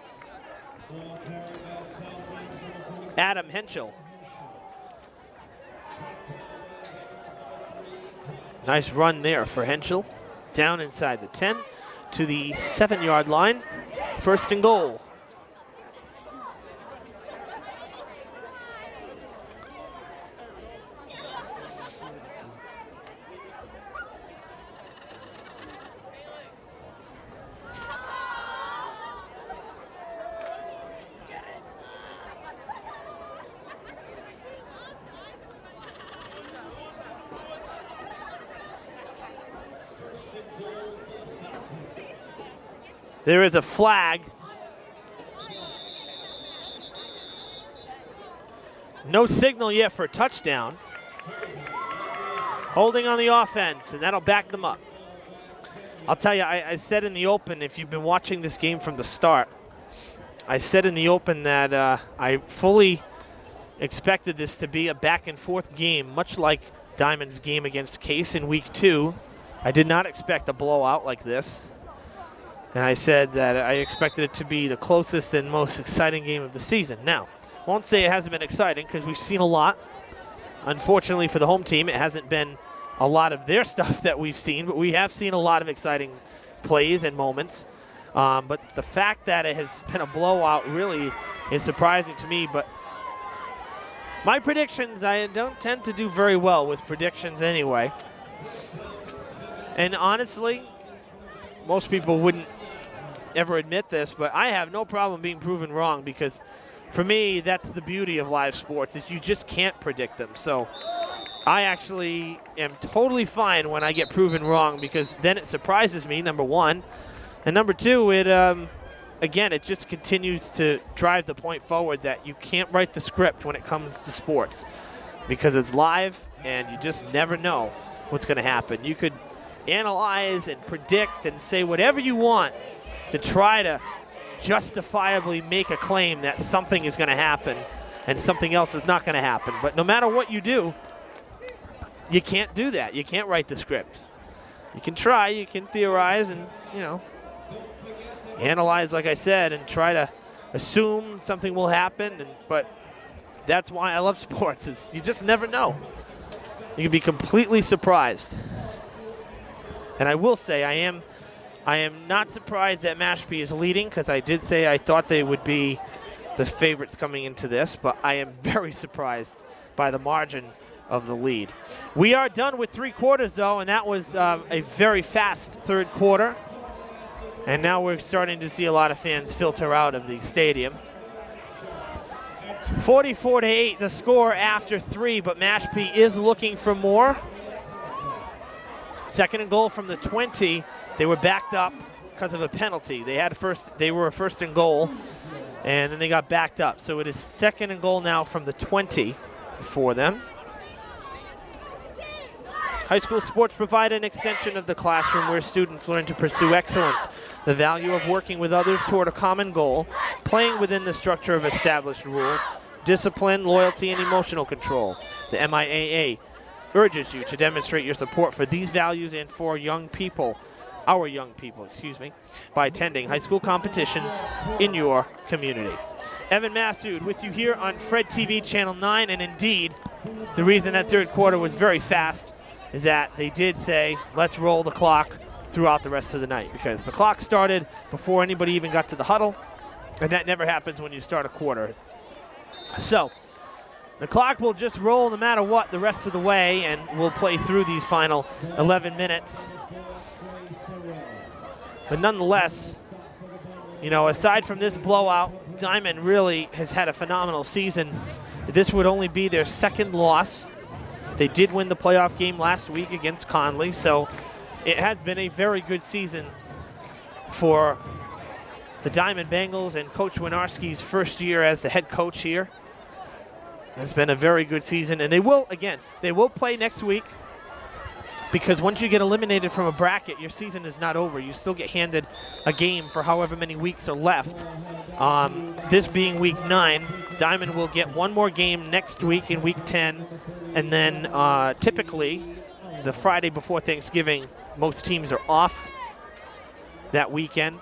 Adam Henschel. Nice run there for Henschel. Down inside the 10 to the 7-yard line. 1st and goal. There is a flag. No signal yet for a touchdown. Holding on the offense, and that'll back them up. I'll tell you, I said in the open, if you've been watching this game from the start, I said in the open that I fully expected this to be a back-and-forth game, much like Diman's game against Case in Week 2. I did not expect a blowout like this. And I said that I expected it to be the closest and most exciting game of the season. Now, won't say it hasn't been exciting because we've seen a lot. Unfortunately for the home team, it hasn't been a lot of their stuff that we've seen, but we have seen a lot of exciting plays and moments. But the fact that it has been a blowout really is surprising to me. But my predictions, I don't tend to do very well with predictions anyway. And honestly, most people wouldn't ever admit this, but I have no problem being proven wrong, because for me, that's the beauty of live sports, is you just can't predict them. So I actually am totally fine when I get proven wrong, because then it surprises me, number one. And number two, it again, it just continues to drive the point forward that you can't write the script when it comes to sports, because it's live and you just never know what's going to happen. You could analyze and predict and say whatever you want to try to justifiably make a claim that something is going to happen and something else is not going to happen. But no matter what you do, you can't do that. You can't write the script. You can try, you can theorize and, analyze, like I said, and try to assume something will happen. But that's why I love sports. Is you just never know. You can be completely surprised. And I will say I am not surprised that Mashpee is leading, because I did say I thought they would be the favorites coming into this, but I am very surprised by the margin of the lead. We are done with 3 quarters, though, and that was a very fast 3rd quarter. And now we're starting to see a lot of fans filter out of the stadium. 44-8, the score after 3, but Mashpee is looking for more. 2nd and goal from the 20. They were backed up because of a penalty. They were a 1st and goal, and then they got backed up. So it is 2nd and goal now from the 20 for them. High school sports provide an extension of the classroom where students learn to pursue excellence, the value of working with others toward a common goal, playing within the structure of established rules, discipline, loyalty, and emotional control. The MIAA urges you to demonstrate your support for these values and for our young people, by attending high school competitions in your community. Evan Massoud with you here on Fred TV Channel 9, and indeed, the reason that third quarter was very fast is that they did say, let's roll the clock throughout the rest of the night, because the clock started before anybody even got to the huddle, and that never happens when you start a quarter. So the clock will just roll no matter what the rest of the way, and we'll play through these final 11 minutes. But nonetheless, you know, aside from this blowout, Diman really has had a phenomenal season. This would only be their second loss. They did win the playoff game last week against Conley, so it has been a very good season for the Diman Bengals and Coach Winarski's first year as the head coach here. It's been a very good season, and they will play next week, because once you get eliminated from a bracket, your season is not over. You still get handed a game for however many weeks are left. This being week 9, Diman will get one more game next week in week 10, and then typically the Friday before Thanksgiving, most teams are off that weekend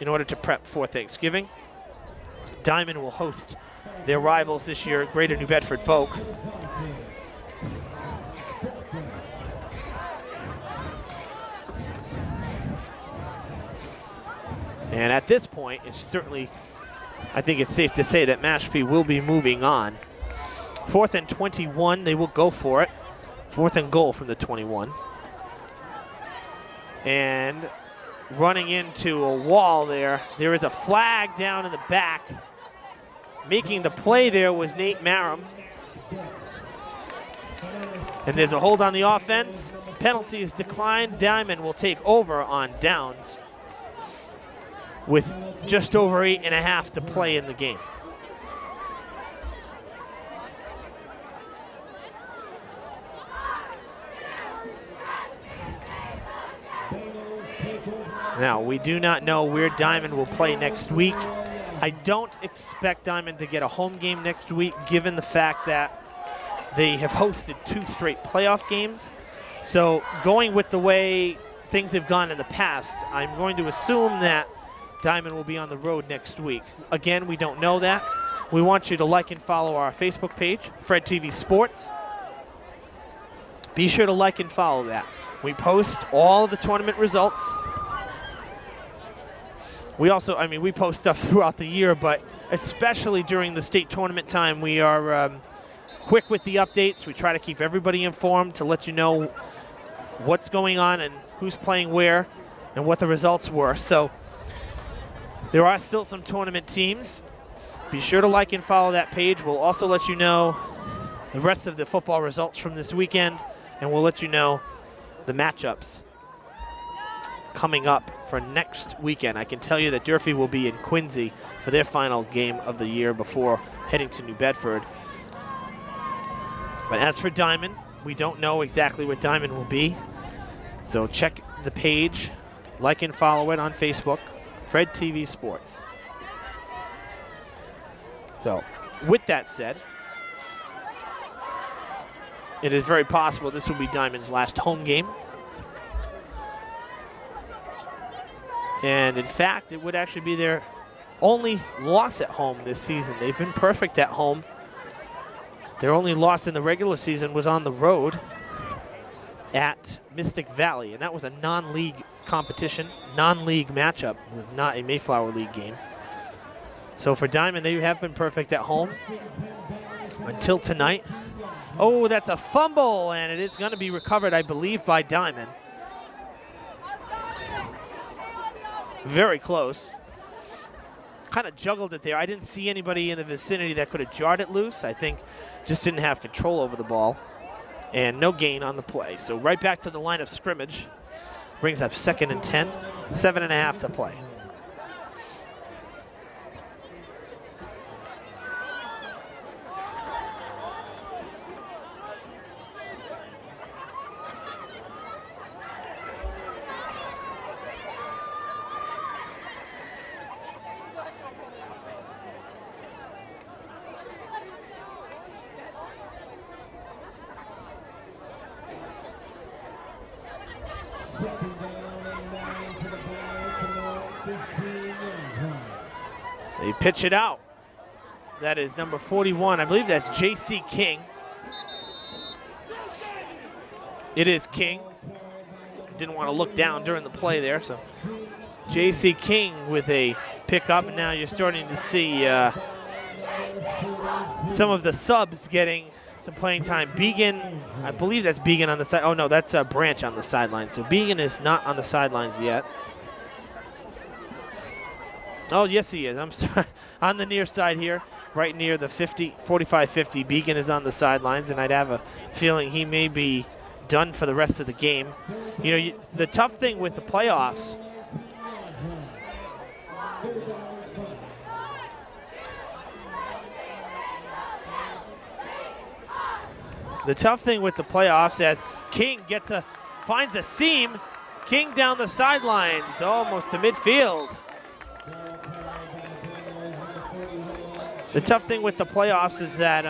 in order to prep for Thanksgiving. Diman will host their rivals this year, Greater New Bedford Folk. And at this point, I think it's safe to say that Mashpee will be moving on. 4th and 21, they will go for it. 4th and goal from the 21. And running into a wall there is a flag down in the back. Making the play there was Nate Marum. And there's a hold on the offense. Penalty is declined. Diman will take over on downs with just over 8.5 to play in the game. Now, we do not know where Diman will play next week. I don't expect Diman to get a home game next week, given the fact that they have hosted 2 straight playoff games. So going with the way things have gone in the past, I'm going to assume that Diman will be on the road next week. Again, we don't know that. We want you to like and follow our Facebook page, Fred TV Sports. Be sure to like and follow that. We post all of the tournament results. We also, we post stuff throughout the year, but especially during the state tournament time, we are quick with the updates. We try to keep everybody informed to let you know what's going on and who's playing where and what the results were. So there are still some tournament teams. Be sure to like and follow that page. We'll also let you know the rest of the football results from this weekend, and we'll let you know the matchups coming up for next weekend. I can tell you that Durfee will be in Quincy for their final game of the year before heading to New Bedford. But as for Diman, we don't know exactly what Diman will be. So check the page, like and follow it on Facebook, Fred TV Sports. So with that said, it is very possible this will be Diman's last home game. And in fact, it would actually be their only loss at home this season. They've been perfect at home. Their only loss in the regular season was on the road at Mystic Valley, and that was a non-league competition, non-league matchup. It was not a Mayflower League game. So for Diman, they have been perfect at home until tonight. Oh, that's a fumble, and it is going to be recovered, I believe, by Diman. Very close. Kind of juggled it there. I didn't see anybody in the vicinity that could have jarred it loose. I think just didn't have control over the ball. And no gain on the play. So right back to the line of scrimmage. Brings up 2nd and 10. 7.5 to play. They pitch it out. that is number 41. I believe that's J.C. King. It is King. Didn't want to look down during the play there, so J.C. King with a pickup, and now you're starting to see some of the subs getting some playing time. Began, I believe that's Began on the side. Oh no, that's Branch on the sideline. So Began is not on the sidelines yet. Oh yes, he is. I'm sorry. On the near side here, right near the 45-50. Began is on the sidelines, and I'd have a feeling he may be done for the rest of the game. You know, the tough thing with the playoffs. The tough thing with the playoffs, as King finds a seam, King down the sidelines, almost to midfield. The tough thing with the playoffs is that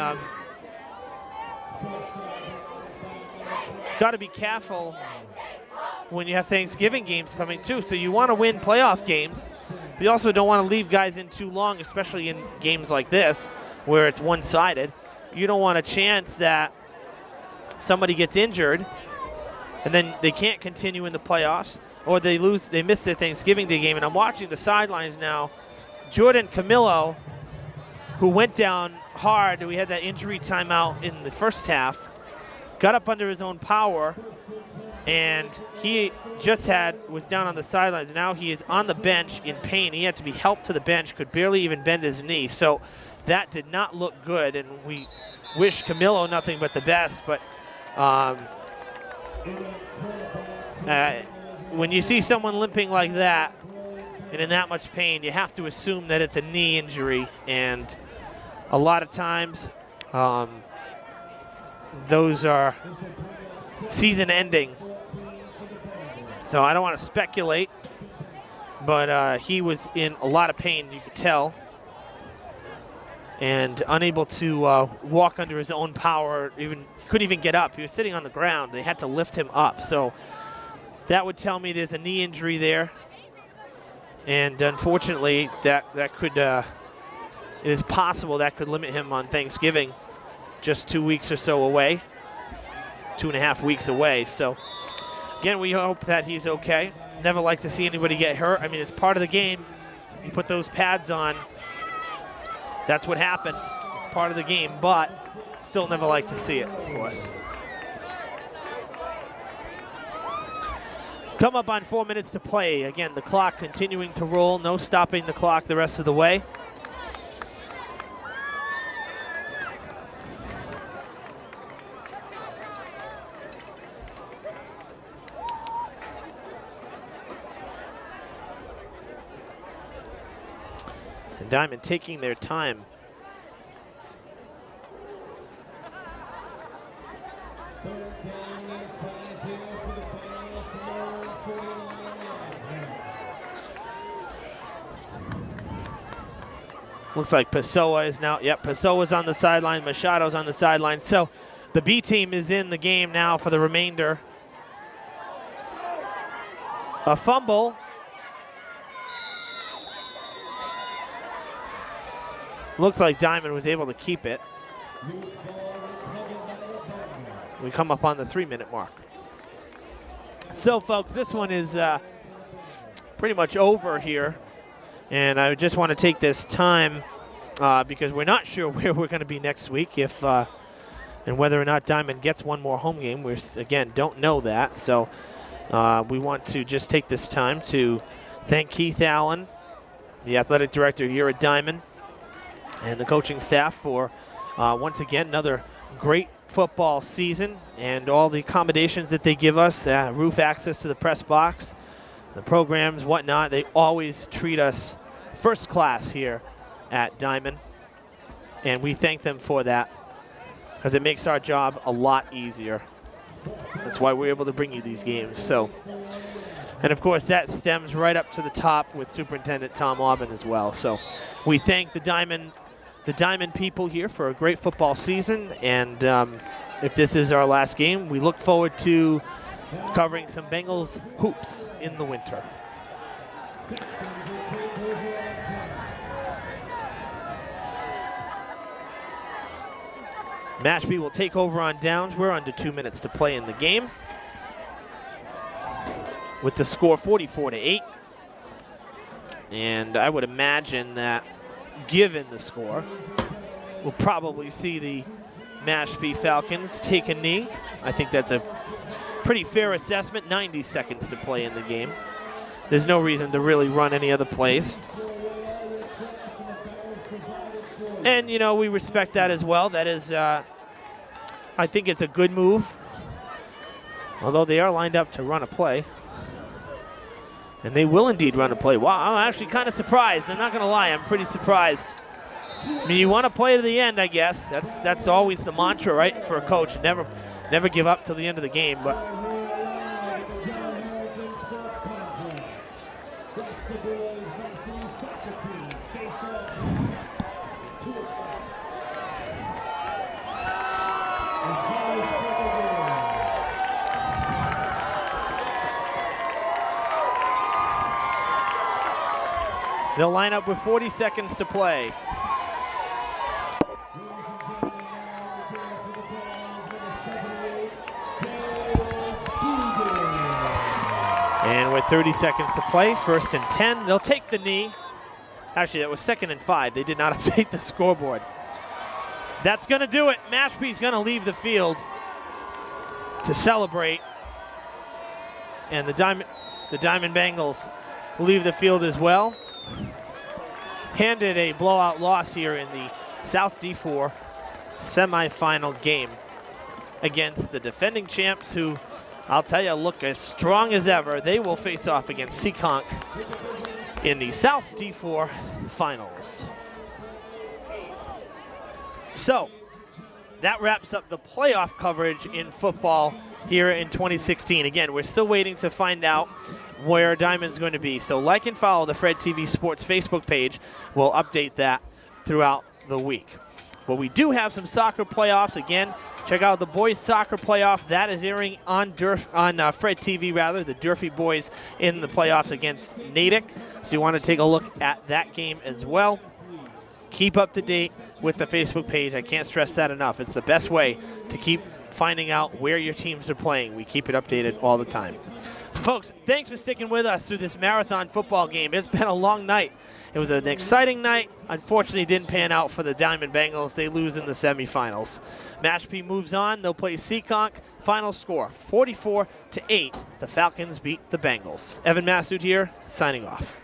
got to be careful when you have Thanksgiving games coming too. So you want to win playoff games, but you also don't want to leave guys in too long, especially in games like this where it's one-sided. You don't want a chance that somebody gets injured and then they can't continue in the playoffs, or they miss their Thanksgiving Day game. And I'm watching the sidelines now. Jordan Camillo, who went down hard, we had that injury timeout in the first half, got up under his own power, and he was down on the sidelines. Now he is on the bench in pain. He had to be helped to the bench, could barely even bend his knee. So that did not look good, and we wish Camillo nothing but the best. But when you see someone limping like that and in that much pain, you have to assume that it's a knee injury. And a lot of times, those are season-ending. So I don't want to speculate, but he was in a lot of pain, you could tell, and unable to walk under his own power. Couldn't even get up. He was sitting on the ground. They had to lift him up. So that would tell me there's a knee injury there, and unfortunately, that could it is possible that could limit him on Thanksgiving, just 2 weeks or so away, 2.5 weeks away. So again, we hope that he's okay. Never like to see anybody get hurt. I mean, it's part of the game. You put those pads on, that's what happens. It's part of the game, but still never like to see it, of course. Come up on 4 minutes to play. Again, the clock continuing to roll. No stopping the clock the rest of the way. And Diamond taking their time. Looks like Pessoa is now, Pessoa's on the sideline, Machado's on the sideline. So the B team is in the game now for the remainder. A fumble. Looks like Diamond was able to keep it. We come up on the 3-minute mark. So folks, this one is pretty much over here. And I just want to take this time because we're not sure where we're going to be next week, and whether or not Diamond gets one more home game. We, again, don't know that. So we want to just take this time to thank Keith Allen, the athletic director here at Diamond, and the coaching staff for, once again, another great football season and all the accommodations that they give us, roof access to the press box, the programs, whatnot. They always treat us first class here at Diamond, and we thank them for that because it makes our job a lot easier. That's why we're able to bring you these games. So, and of course that stems right up to the top with Superintendent Tom Aubin as well. So we thank the Diamond people here for a great football season, and if this is our last game, we look forward to covering some Bengals hoops in the winter. Mashpee will take over on downs. We're under 2 minutes to play in the game, with the score 44-8. And I would imagine that, given the score, we'll probably see the Mashpee Falcons take a knee. I think that's a pretty fair assessment. 90 seconds to play in the game. There's no reason to really run any other plays. And, you know, we respect that as well. That is, I think it's a good move, although they are lined up to run a play. And they will indeed run a play. Wow, I'm actually kind of surprised. I'm not going to lie, I'm pretty surprised. I mean, you want to play to the end, I guess. That's always the mantra, right, for a coach. Never give up till the end of the game. But they'll line up with 40 seconds to play. And with 30 seconds to play, 1st and 10, they'll take the knee. Actually, that was 2nd and 5. They did not update the scoreboard. That's going to do it. Mashpee's going to leave the field to celebrate. And the Diamond Bengals will leave the field as well. Handed a blowout loss here in the South D4 semifinal game against the defending champs, who, I'll tell you, look as strong as ever. They will face off against Seekonk in the South D4 finals. So that wraps up the playoff coverage in football here in 2016. Again, we're still waiting to find out where Diamond's going to be. So like and follow the Fred TV Sports Facebook page. We'll update that throughout the week. But we do have some soccer playoffs. Again, check out the boys soccer playoff. That is airing on Fred TV, rather. The Durfee boys in the playoffs against Natick. So you want to take a look at that game as well. Keep up to date with the Facebook page. I can't stress that enough. It's the best way to keep finding out where your teams are playing. We keep it updated all the time. So folks, thanks for sticking with us through this marathon football game. It's been a long night. It was an exciting night. Unfortunately, it didn't pan out for the Diamond Bengals. They lose in the semifinals. Mashpee moves on. They'll play Seekonk. Final score, 44-8. The Falcons beat the Bengals. Evan Massoud here, signing off.